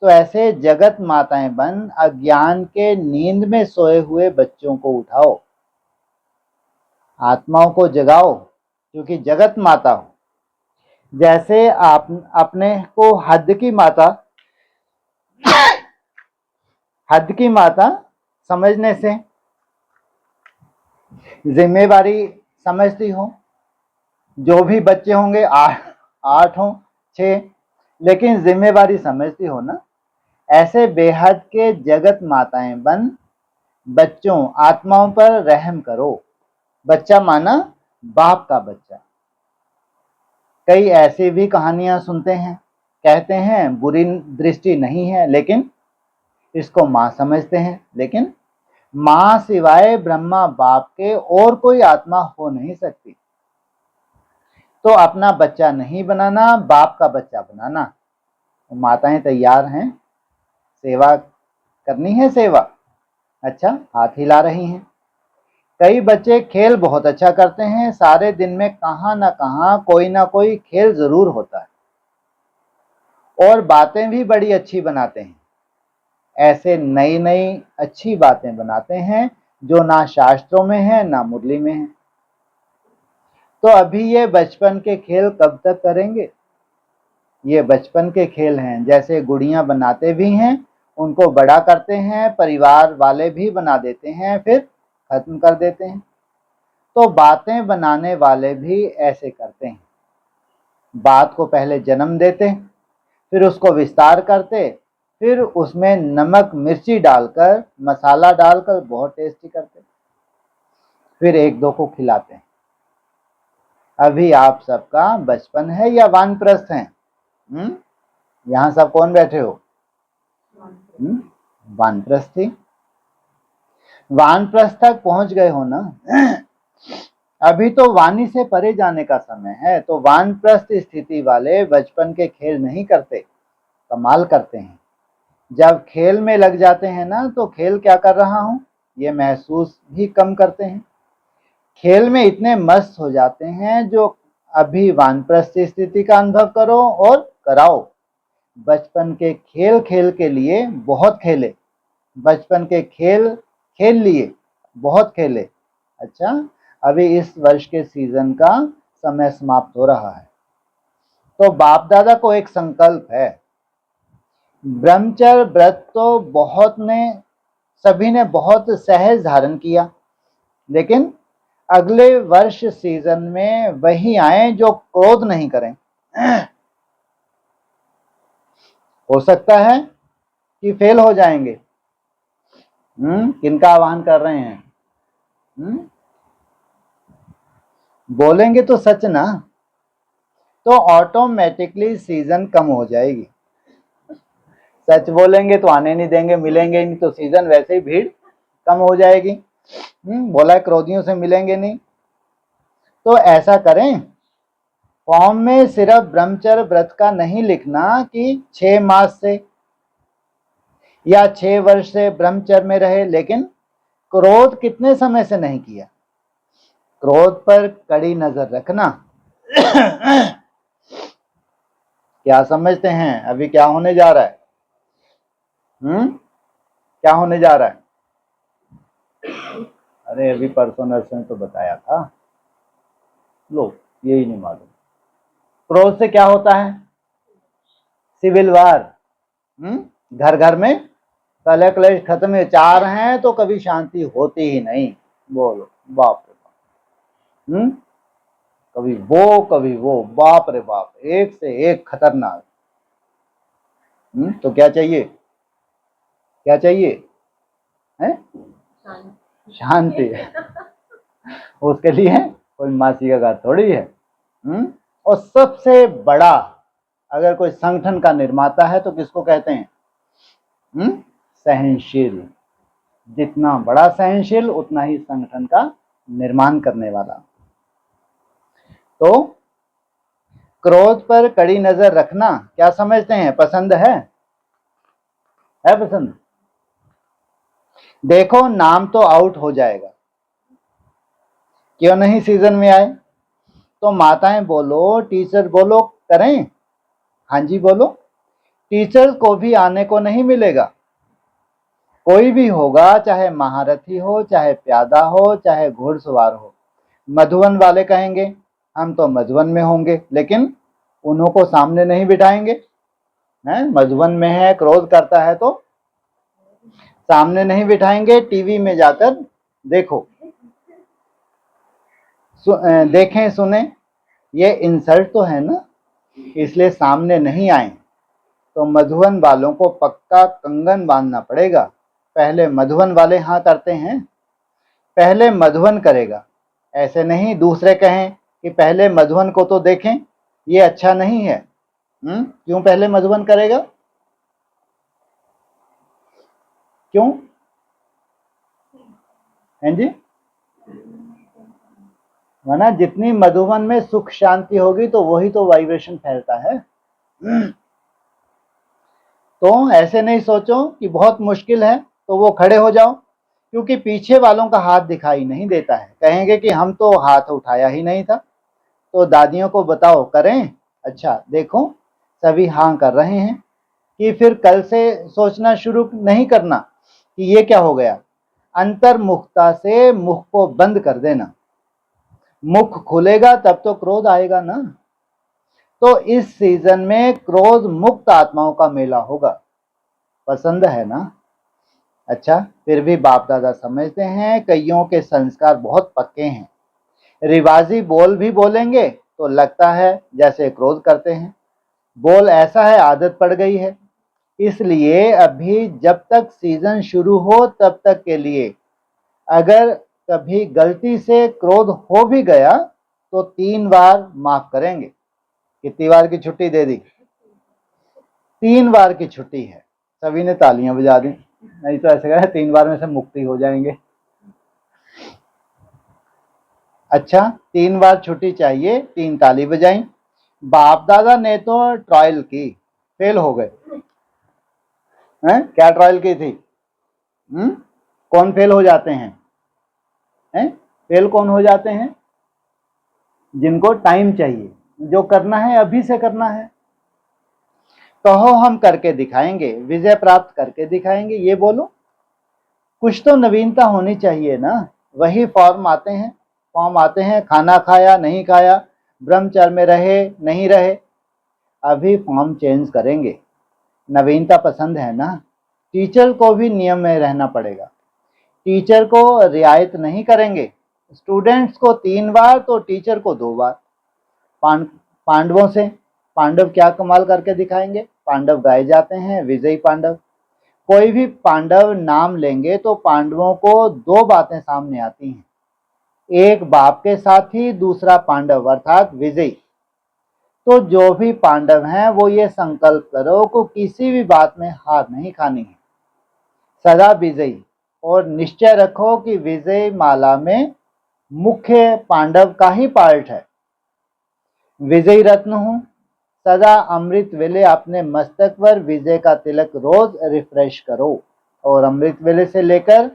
तो ऐसे जगत माताएं बन अज्ञान के नींद में सोए हुए बच्चों को उठाओ, आत्माओं को जगाओ, क्योंकि जगत माता हो। जैसे आप अपने को हद की माता समझने से जिम्मेवारी समझती हो, जो भी बच्चे होंगे 8 हो 6, लेकिन जिम्मेवारी समझती हो ना, ऐसे बेहद के जगत माताएं बन बच्चों आत्माओं पर रहम करो। बच्चा माना बाप का बच्चा। कई ऐसी भी कहानियां सुनते हैं, कहते हैं बुरी दृष्टि नहीं है, लेकिन इसको मां समझते हैं, लेकिन मां सिवाय ब्रह्मा बाप के और कोई आत्मा हो नहीं सकती। तो अपना बच्चा नहीं बनाना, बाप का बच्चा बनाना। तो माताएं तैयार हैं, सेवा करनी है सेवा। अच्छा, हाथ हिला रही हैं। कई बच्चे खेल बहुत अच्छा करते हैं, सारे दिन में कहां ना कहां कोई ना कोई खेल जरूर होता है, और बातें भी बड़ी अच्छी बनाते हैं। ऐसे नई नई अच्छी बातें बनाते हैं जो ना शास्त्रों में है ना मुरली में है। तो अभी ये बचपन के खेल कब तक करेंगे? ये बचपन के खेल हैं, जैसे गुड़ियां बनाते भी हैं, उनको बड़ा करते हैं, परिवार वाले भी बना देते हैं, फिर खत्म कर देते हैं। तो बातें बनाने वाले भी ऐसे करते हैं, बात को पहले जन्म देते, फिर उसको विस्तार करते, फिर उसमें नमक मिर्ची डालकर, मसाला डालकर बहुत टेस्टी करते, फिर एक दो को खिलाते हैं। अभी आप सबका बचपन है या वानप्रस्थ है? यहां सब कौन बैठे हो? वानप्रस्थी। वानप्रस्थ तक पहुंच गए हो ना? अभी तो वाणी से परे जाने का समय है। तो वानप्रस्थ स्थिति वाले बचपन के खेल नहीं करते, कमाल करते हैं। जब खेल में लग जाते हैं ना, तो खेल क्या कर रहा हूं ये महसूस भी कम करते हैं। खेल में इतने मस्त हो जाते हैं, जो अभी वानप्रस्थ स्थिति का अनुभव करो और कराओ। बचपन के खेल खेल के लिए बहुत खेले, बचपन के खेल खेल लिए बहुत खेले। अच्छा, अभी इस वर्ष के सीजन का समय समाप्त हो रहा है, तो बाप दादा को एक संकल्प है। ब्रह्मचर्य व्रत तो सभी ने बहुत सहज धारण किया, लेकिन अगले वर्ष सीजन में वही आए जो क्रोध नहीं करें। हो सकता है कि फेल हो जाएंगे। किनका आह्वान कर रहे हैं? बोलेंगे तो सच ना, तो ऑटोमेटिकली सीजन कम हो जाएगी। सच बोलेंगे तो आने नहीं देंगे, मिलेंगे नहीं तो सीजन वैसे ही भीड़ कम हो जाएगी। बोला क्रोधियों से मिलेंगे नहीं। तो ऐसा करें, फॉर्म में सिर्फ ब्रह्मचर्य व्रत का नहीं लिखना कि 6 मास से या 6 वर्ष से ब्रह्मचर्य में रहे, लेकिन क्रोध कितने समय से नहीं किया, क्रोध पर कड़ी नजर रखना। क्या समझते हैं अभी क्या होने जा रहा है? क्या होने जा रहा है? अरे अभी परसों नर्स ने तो बताया था, लो यही नहीं मालूम। क्रोध से क्या होता है? Civil war. घर घर में कलह क्लेश खत्म, 4 हैं तो कभी शांति होती ही नहीं। बोलो बाप रे बाप। कभी वो बाप रे बाप, एक से एक खतरनाक। तो क्या चाहिए? क्या चाहिए? है शांति। उसके लिए कोई मासी का घर थोड़ी है। और सबसे बड़ा अगर कोई संगठन का निर्माता है तो किसको कहते हैं? सहनशील। जितना बड़ा सहनशील उतना ही संगठन का निर्माण करने वाला। तो क्रोध पर कड़ी नजर रखना क्या समझते हैं? पसंद है पसंद? देखो नाम तो आउट हो जाएगा, क्यों नहीं सीजन में आए? तो माताएं बोलो, टीचर बोलो, करें? हाँ जी बोलो। टीचर को भी आने को नहीं मिलेगा। कोई भी होगा, चाहे महारथी हो, चाहे प्यादा हो, चाहे घुड़सवार हो। मधुवन वाले कहेंगे हम तो मधुवन में होंगे, लेकिन उन्हों को सामने नहीं बिठाएंगे। मधुवन में है, क्रोध करता है तो सामने नहीं बिठाएंगे, टीवी में जाकर देखो, देखें सुने। ये इंसल्ट तो है ना, इसलिए सामने नहीं आए। तो मधुवन वालों को पक्का कंगन बांधना पड़ेगा। पहले मधुवन वाले हाँ करते हैं, पहले मधुवन करेगा। ऐसे नहीं दूसरे कहें कि पहले मधुवन को तो देखें, ये अच्छा नहीं है। क्यों पहले मधुवन करेगा? क्यों? हैं जी? वरना जितनी मधुवन में सुख शांति होगी तो वही तो वाइब्रेशन फैलता है। तो ऐसे नहीं सोचो कि बहुत मुश्किल है तो वो खड़े हो जाओ, क्योंकि पीछे वालों का हाथ दिखाई नहीं देता है। कहेंगे कि हम तो हाथ उठाया ही नहीं था। तो दादियों को बताओ, करें? अच्छा देखो सभी हाँ कर रहे हैं, कि फिर कल से सोचना शुरू नहीं करना कि ये क्या हो गया। अंतर्मुखता से मुख को बंद कर देना। मुख खुलेगा तब तो क्रोध आएगा ना। तो इस सीजन में क्रोध मुक्त आत्माओं का मेला होगा। पसंद है ना? अच्छा, फिर भी बाप दादा समझते हैं कईयों के संस्कार बहुत पक्के हैं। रिवाजी बोल भी बोलेंगे तो लगता है जैसे क्रोध करते हैं। बोल ऐसा है, आदत पड़ गई है। इसलिए अभी जब तक सीजन शुरू हो तब तक के लिए अगर कभी गलती से क्रोध हो भी गया तो 3 बार माफ करेंगे। कितनी बार की छुट्टी दे दी? 3 बार की छुट्टी है। सभी ने तालियां बजा दी, नहीं तो ऐसे कहे 3 बार में से मुक्ति हो जाएंगे। अच्छा 3 बार छुट्टी चाहिए, 3 ताली बजाई। बाप दादा ने तो ट्रायल की, फेल हो गए। क्या ट्रायल की थी? कौन फेल हो जाते हैं? फेल कौन हो जाते हैं? जिनको टाइम चाहिए, जो करना है अभी से करना है। कहो हम करके दिखाएंगे, विजय प्राप्त करके दिखाएंगे, ये बोलो। कुछ तो नवीनता होनी चाहिए ना। वही फॉर्म आते हैं, खाना खाया नहीं खाया, ब्रह्मचर्य में रहे नहीं रहे, अभी फॉर्म चेंज करेंगे। नवीनता पसंद है ना? टीचर को भी नियम में रहना पड़ेगा। टीचर को रियायत नहीं करेंगे। स्टूडेंट्स को 3 बार तो टीचर को 2 बार। पांडवों से पांडव क्या कमाल करके दिखाएंगे? पांडव गाए जाते हैं, विजयी पांडव। कोई भी पांडव नाम लेंगे तो पांडवों को 2 बातें सामने आती हैं, एक बाप के साथी, दूसरा पांडव अर्थात विजयी। तो जो भी पांडव हैं वो ये संकल्प करो कि किसी भी बात में हार नहीं खानी है, सदा विजयी। और निश्चय रखो कि विजय माला में मुख्य पांडव का ही पार्ट है। विजयी रत्न हूं, सदा अमृत वेले अपने मस्तक पर विजय का तिलक रोज रिफ्रेश करो। और अमृत वेले से लेकर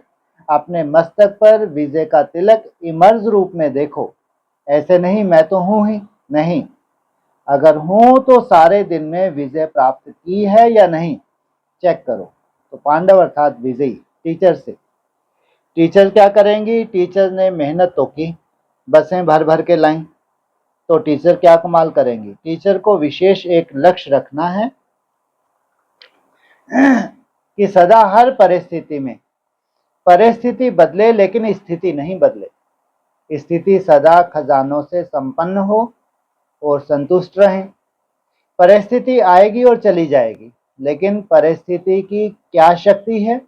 अपने मस्तक पर विजय का तिलक इमर्ज रूप में देखो। ऐसे नहीं मैं तो हूं ही, नहीं, अगर हूं तो सारे दिन में विजय प्राप्त की है या नहीं चेक करो। तो पांडव अर्थात विजयी टीचर से। टीचर क्या करेंगी? टीचर ने मेहनत तो की, बसें भर भर के लाई, तो टीचर क्या कमाल करेंगी? टीचर को विशेष एक लक्ष्य रखना है कि सदा हर परिस्थिति में, परिस्थिति बदले लेकिन स्थिति नहीं बदले। स्थिति सदा खजानों से संपन्न हो और संतुष्ट रहें। परिस्थिति आएगी और चली जाएगी, लेकिन परिस्थिति की क्या शक्ति है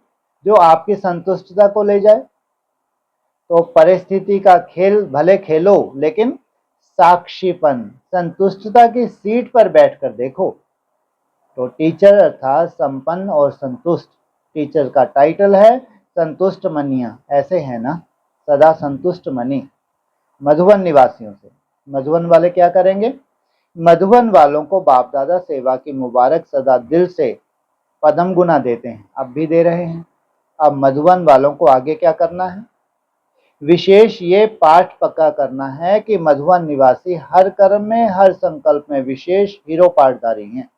जो आपकी संतुष्टता को ले जाए? तो परिस्थिति का खेल भले खेलो, लेकिन साक्षीपन, संतुष्टता की सीट पर बैठकर देखो। तो टीचर अर्थात संपन्न और संतुष्ट। टीचर का टाइटल है संतुष्ट मनिया, ऐसे है ना, सदा संतुष्ट मनी। मधुबन निवासियों से, मधुबन वाले क्या करेंगे? मधुबन वालों को बाप दादा सेवा की मुबारक सदा दिल से पदम गुना देते हैं, अब भी दे रहे हैं। अब मधुबन वालों को आगे क्या करना है? विशेष ये पाठ पक्का करना है कि मधुबन निवासी हर कर्म में, हर संकल्प में विशेष हीरो पाठधारी हैं।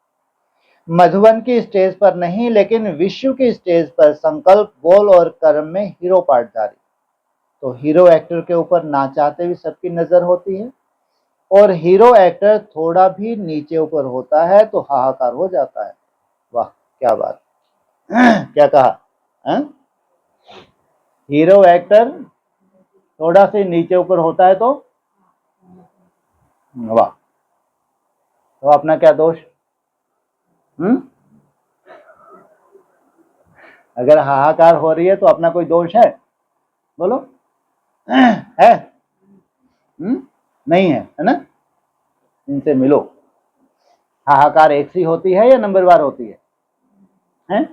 मधुबन की स्टेज पर नहीं, लेकिन विश्व की स्टेज पर संकल्प, बोल और कर्म में हीरो पाठधारी। तो हीरो एक्टर के ऊपर ना चाहते भी सबकी नजर होती है, और हीरो एक्टर थोड़ा भी नीचे ऊपर होता है तो हाहाकार हो जाता है। वाह क्या बात क्या कहा? हीरो एक्टर थोड़ा से नीचे ऊपर होता है तो वाह, तो अपना क्या दोष? अगर हाहाकार हो रही है तो अपना कोई दोष है? बोलो है? नहीं है ना? इनसे मिलो। हाहाकार एक सी होती है या नंबरवार होती है? हैं?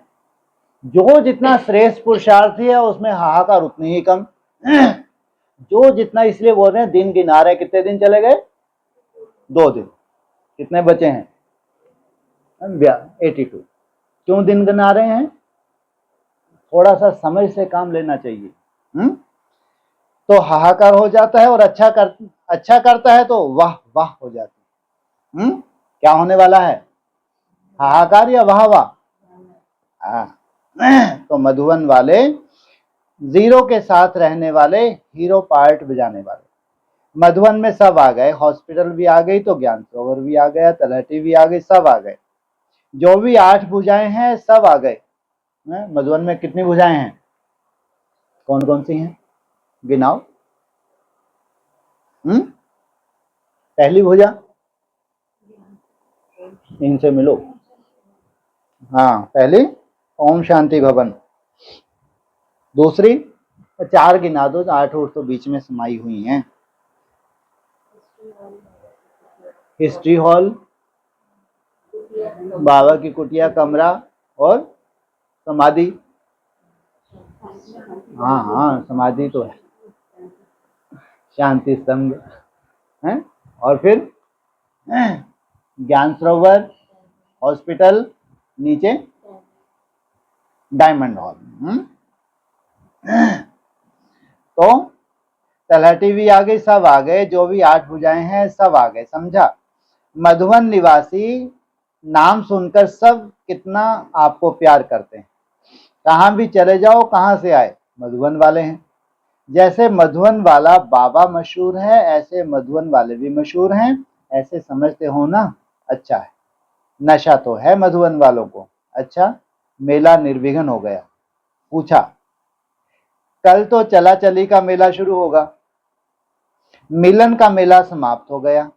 जो जितना श्रेष्ठ पुरुषार्थी है उसमें हाहाकार उतनी ही कम। जो जितना, इसलिए बोल रहे हैं दिन गिना रहे, कितने दिन चले गए? 2 दिन। कितने बचे हैं? 82। क्यों दिन गिना रहे हैं? थोड़ा सा समझ से काम लेना चाहिए। तो हाहाकार हो जाता है, और अच्छा करता है तो वाह वाह हो जाती है। क्या होने वाला है? हाहाकार या वाह वाह? तो मधुबन वाले जीरो के साथ रहने वाले, हीरो पार्ट बजाने वाले। मधुबन में सब आ गए, हॉस्पिटल भी आ गई तो ज्ञान सरोवर भी आ गया, तलहटी भी आ गई, सब आ गए। जो भी 8 भुजाएं हैं सब आ गए। मधुबन में कितनी भुजाएं हैं? कौन कौन सी हैं? गिनाओ। पहली भुजा इनसे मिलो। हाँ, पहली ओम शांति भवन। दूसरी 4 गिना दो, 8 और तो बीच में समाई हुई हैं। हिस्ट्री हॉल, बाबा की कुटिया कमरा, और समाधि। हाँ समाधि तो है, शांति स्तंभ है। और फिर ज्ञान सरोवर, हॉस्पिटल, नीचे डायमंड हॉल। तो तलहटी भी आ गई, सब आ गए। जो भी 8 भुजाएं हैं सब आ गए, समझा? मधुबन निवासी नाम सुनकर सब कितना आपको प्यार करते हैं। कहां भी चले जाओ, कहां से आए? मधुबन वाले हैं। जैसे मधुबन वाला बाबा मशहूर है, ऐसे मधुबन वाले भी मशहूर हैं। ऐसे समझते हो ना? अच्छा है। नशा तो है मधुबन वालों को। अच्छा, मेला निर्विघ्न हो गया। पूछा, कल तो चला चली का मेला शुरू होगा, मिलन का मेला समाप्त हो गया,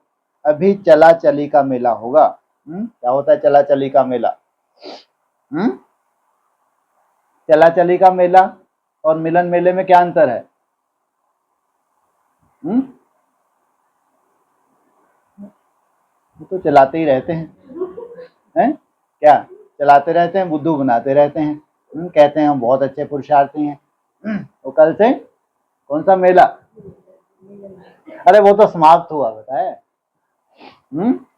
अभी चला चली का मेला होगा। क्या होता है चला चली का मेला? चला चली का मेला और मिलन मेले में क्या अंतर है? वो तो चलाते ही रहते हैं, क्या चलाते रहते हैं, बुद्धू बनाते रहते हैं। कहते हैं हम बहुत अच्छे पुरुषार्थी हैं। तो कल से कौन सा मेला? अरे वो तो समाप्त हुआ, बताए।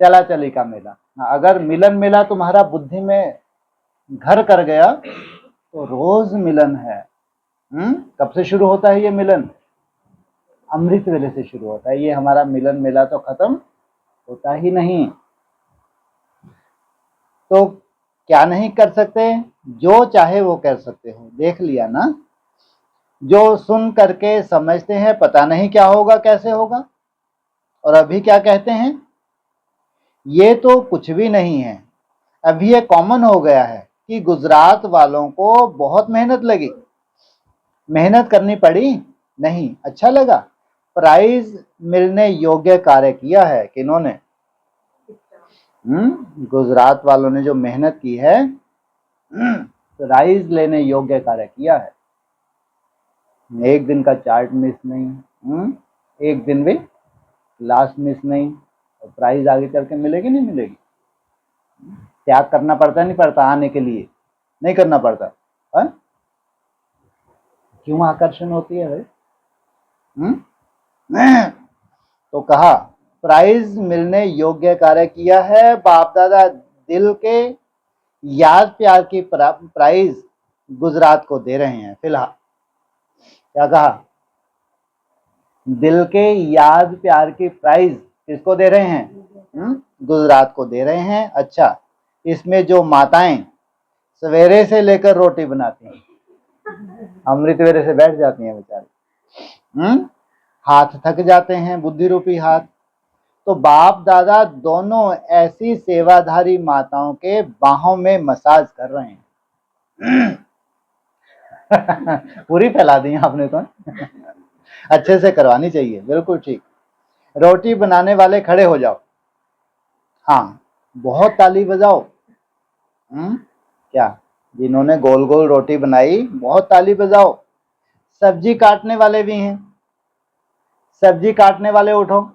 चला चली का मेला। अगर मिलन मेला तुम्हारा बुद्धि में घर कर गया तो रोज मिलन है। कब से शुरू होता है ये मिलन? अमृत वेले से शुरू होता है। ये हमारा मिलन मेला तो खत्म होता ही नहीं। तो क्या नहीं कर सकते? जो चाहे वो कर सकते हो। देख लिया ना, जो सुन करके समझते हैं पता नहीं क्या होगा कैसे होगा, और अभी क्या कहते हैं, ये तो कुछ भी नहीं है। अभी ये कॉमन हो गया है कि गुजरात वालों को बहुत मेहनत लगी। मेहनत करनी पड़ी नहीं, अच्छा लगा। प्राइज मिलने योग्य कार्य किया है किन्होंने? गुजरात वालों ने जो मेहनत की है, प्राइज लेने योग्य कार्य किया है। एक दिन का चार्ट मिस नहीं, एक दिन भी क्लास मिस नहीं, और प्राइज आगे चल के मिलेगी नहीं मिलेगी? त्याग करना पड़ता नहीं पड़ता आने के लिए? नहीं करना पड़ता है? क्यों आकर्षण होती है भाई? तो कहा प्राइज मिलने योग्य कार्य किया है। बाप दादा दिल के याद प्यार की प्राइज गुजरात को दे रहे हैं फिलहाल। क्या कहा? दिल के याद प्यार की प्राइज किसको दे रहे हैं? गुजरात को दे रहे हैं। अच्छा, इसमें जो माताएं सवेरे से लेकर रोटी बनाती हैं, अमृत वेले से बैठ जाती हैं बेचारी, हाथ थक जाते हैं, बुद्धि रूपी हाथ। तो बाप दादा दोनों ऐसी सेवाधारी माताओं के बाहों में मसाज कर रहे हैं। पूरी फैला दी आपने तो। अच्छे से करवानी चाहिए, बिल्कुल ठीक। रोटी बनाने वाले खड़े हो जाओ। हाँ, बहुत ताली बजाओ। क्या? जिन्होंने गोल गोल रोटी बनाई, बहुत ताली बजाओ। सब्जी काटने वाले भी हैं, सब्जी काटने वाले उठो।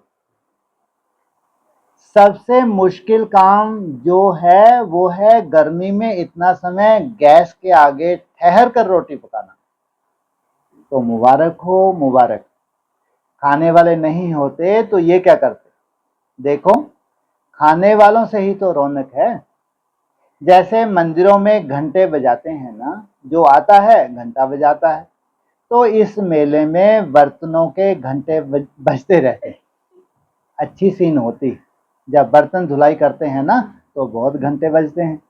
सबसे मुश्किल काम जो है वो है गर्मी में इतना समय गैस के आगे ठहर कर रोटी पकाना। तो मुबारक हो, मुबारक। खाने वाले नहीं होते तो ये क्या करते? देखो, खाने वालों से ही तो रौनक है। जैसे मंदिरों में घंटे बजाते हैं ना, जो आता है घंटा बजाता है, तो इस मेले में बर्तनों के घंटे बजते रहते हैं। अच्छी सीन होती, जब बर्तन धुलाई करते हैं ना तो बहुत घंटे बजते हैं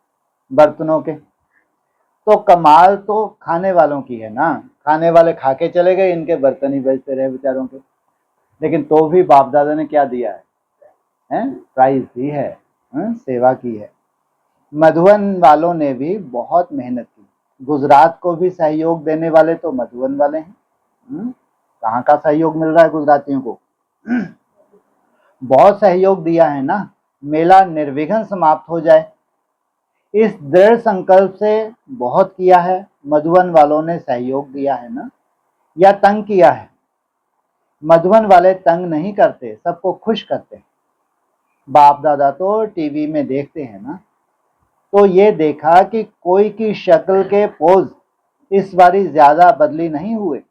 बर्तनों के। तो कमाल तो खाने वालों की है ना, खाने वाले खा के चले गए, इनके बर्तन ही बजते रहे बेचारों के। लेकिन तो भी बाप दादा ने क्या दिया है? प्राइज दी है, सेवा की है। मधुबन वालों ने भी बहुत मेहनत की। गुजरात को भी सहयोग देने वाले तो मधुबन वाले हैं। कहाँ का सहयोग मिल रहा है गुजरातियों को? बहुत सहयोग दिया है ना, मेला निर्विघ्न समाप्त हो जाए, इस दृढ़ संकल्प से बहुत किया है। मधुबन वालों ने सहयोग दिया है ना, या तंग किया है? मधुबन वाले तंग नहीं करते, सबको खुश करते हैं। बाप दादा तो टीवी में देखते हैं ना, तो ये देखा कि कोई की शक्ल के पोज इस बारी ज्यादा बदली नहीं हुए,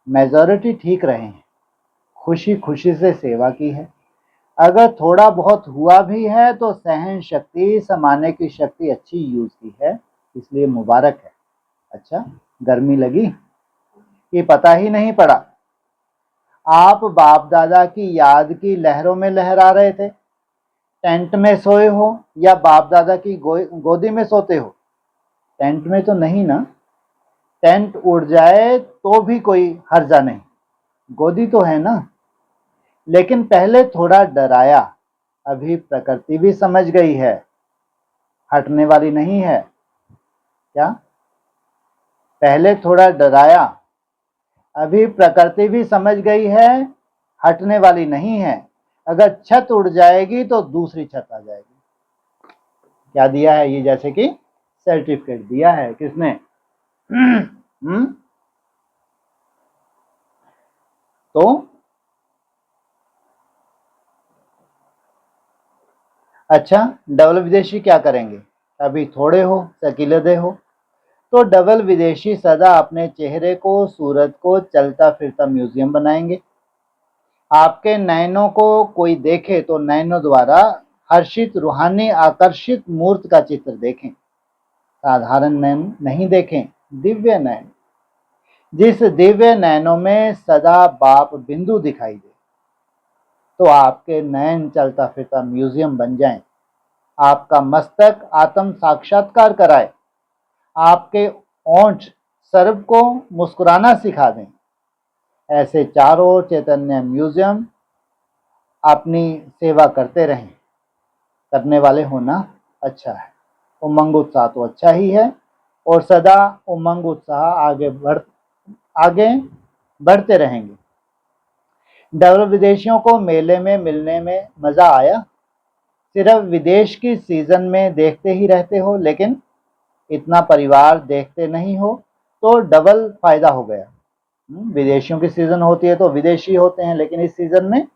मेजॉरिटी ठीक रहे हैं। खुशी खुशी से सेवा की है। अगर थोड़ा बहुत हुआ भी है तो सहन शक्ति, समाने की शक्ति अच्छी यूज की है, इसलिए मुबारक है। अच्छा, गर्मी लगी कि पता ही नहीं पड़ा। आप बाप दादा की याद की लहरों में लहरा रहे थे। टेंट में सोए हो या बाप दादा की गोदी में सोते हो? टेंट में तो नहीं ना, टेंट उड़ जाए तो भी कोई हर्जा नहीं, गोदी तो है ना। लेकिन पहले थोड़ा डराया, अभी प्रकृति भी समझ गई है हटने वाली नहीं है। क्या? पहले थोड़ा डराया, अभी प्रकृति भी समझ गई है हटने वाली नहीं है। अगर छत उड़ जाएगी तो दूसरी छत आ जाएगी। क्या दिया है ये? जैसे कि सर्टिफिकेट दिया है। किसने? तो अच्छा, डबल विदेशी क्या करेंगे? अभी थोड़े हो शकीलदे हो, तो डबल विदेशी सदा अपने चेहरे को, सूरत को चलता फिरता म्यूजियम बनाएंगे। आपके नयनों को कोई देखे तो नयनों द्वारा हर्षित, रूहानी, आकर्षित मूर्त का चित्र देखें। साधारण नयन नहीं देखें, दिव्य नयन। जिस दिव्य नयनों में सदा बाप बिंदु दिखाई दे, तो आपके नयन चलता फिरता म्यूजियम बन जाएं। आपका मस्तक आत्म साक्षात्कार कराए। आपके ओंठ सर्व को मुस्कुराना सिखा दें। ऐसे चारों ओर चैतन्य म्यूजियम अपनी सेवा करते रहें। करने वाले होना अच्छा है। उमंग उत्साह तो अच्छा ही है, और सदा उमंग उत्साह आगे बढ़ते रहेंगे। डबल विदेशियों को मेले में मिलने में मजा आया? सिर्फ विदेश की सीजन में देखते ही रहते हो, लेकिन इतना परिवार देखते नहीं हो, तो डबल फायदा हो गया। विदेशियों की सीजन होती है तो विदेशी होते हैं, लेकिन इस सीजन में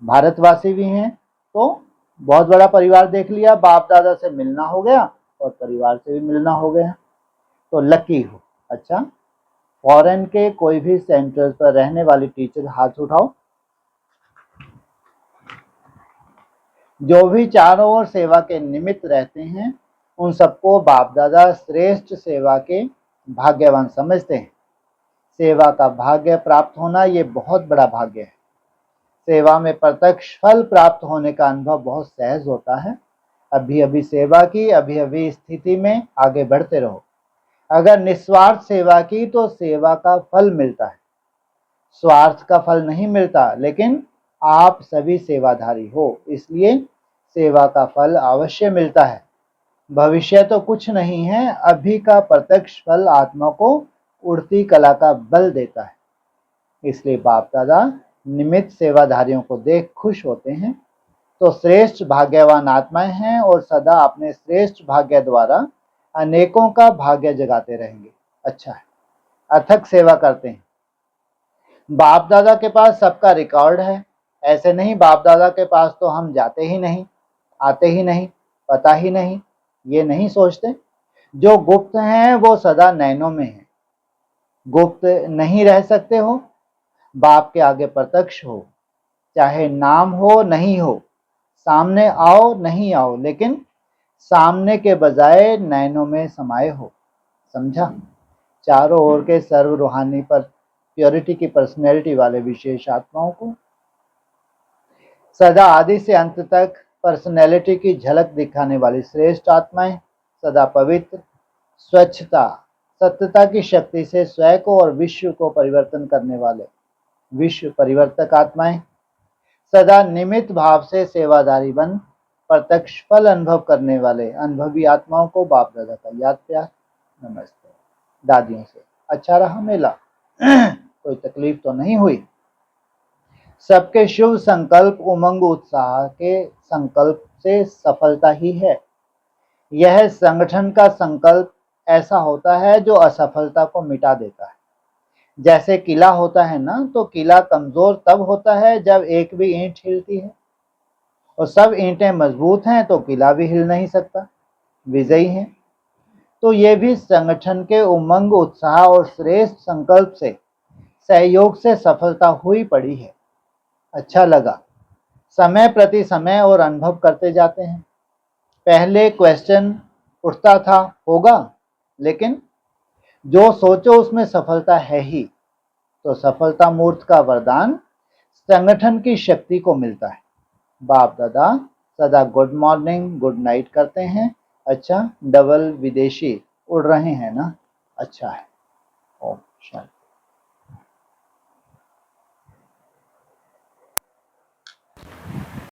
भारतवासी भी हैं, तो बहुत बड़ा परिवार देख लिया। बाप दादा से मिलना हो गया और परिवार से भी मिलना हो गया, तो लकी हो। अच्छा, फॉरेन के कोई भी सेंटर्स पर रहने वाली टीचर हाथ उठाओ। जो भी चारों ओर सेवा के निमित्त रहते हैं, उन सबको बाप दादा श्रेष्ठ सेवा के भाग्यवान समझते हैं। सेवा का भाग्य प्राप्त होना ये बहुत बड़ा भाग्य है। सेवा में प्रत्यक्ष फल प्राप्त होने का अनुभव बहुत सहज होता है। अभी अभी सेवा की, अभी अभी स्थिति में आगे बढ़ते रहो। अगर निस्वार्थ सेवा की तो सेवा का फल मिलता है, स्वार्थ का फल नहीं मिलता। लेकिन आप सभी सेवाधारी हो, इसलिए सेवा का फल अवश्य मिलता है। भविष्य तो कुछ नहीं है, अभी का प्रत्यक्ष फल आत्मा को उड़ती कला का बल देता है। इसलिए बाप दादा निमित्त सेवाधारियों को देख खुश होते हैं, तो श्रेष्ठ भाग्यवान आत्माएं हैं और सदा अपने श्रेष्ठ भाग्य द्वारा अनेकों का भाग्य जगाते रहेंगे। अच्छा है, अथक सेवा करते हैं। बाप दादा के पास सबका रिकॉर्ड है। ऐसे नहीं बाप दादा के पास तो हम जाते ही नहीं, आते ही नहीं, पता ही नहीं, ये नहीं सोचते। जो गुप्त हैं वो सदा नैनों में हैं। गुप्त नहीं रह सकते हो, बाप के आगे प्रत्यक्ष हो। चाहे नाम हो नहीं हो, सामने आओ नहीं आओ, लेकिन सामने के बजाय नैनों में समाये हो। समझा? चारों ओर के सर्व रूहानी पर प्योरिटी की पर्सनैलिटी वाले विशेष आत्माओं को सदा आदि से अंत तक पर्सनैलिटी की झलक दिखाने वाली श्रेष्ठ आत्माएं, सदा पवित्र, स्वच्छता, सत्यता की शक्ति से स्वयं को और विश्व को परिवर्तन करने वाले विश्व परिवर्तक आत्माएं, सदा निमित्त भाव से सेवादारी बन प्रत्यक्ष फल अनुभव करने वाले अनुभवी आत्माओं को बाप दादा का याद प्यार नमस्ते। दादियों से अच्छा रहा मेला? कोई तकलीफ तो नहीं हुई? सबके शुभ संकल्प उमंग उत्साह के संकल्प से सफलता ही है। यह संगठन का संकल्प ऐसा होता है जो असफलता को मिटा देता है। जैसे किला होता है ना, तो किला कमजोर तब होता है जब एक भी ईंट हिलती है, और सब ईंटें मजबूत हैं तो किला भी हिल नहीं सकता, विजयी हैं। तो ये भी संगठन के उमंग उत्साह और श्रेष्ठ संकल्प से सहयोग से सफलता हुई पड़ी है। अच्छा लगा। समय प्रति समय और अनुभव करते जाते हैं। पहले क्वेश्चन उठता था होगा, लेकिन जो सोचो उसमें सफलता है ही, तो सफलता मूर्त का वरदान संगठन की शक्ति को मिलता है। बाप दादा सदा गुड मॉर्निंग गुड नाइट करते हैं। अच्छा, डबल विदेशी उड़ रहे हैं ना? अच्छा है। ओम शांति।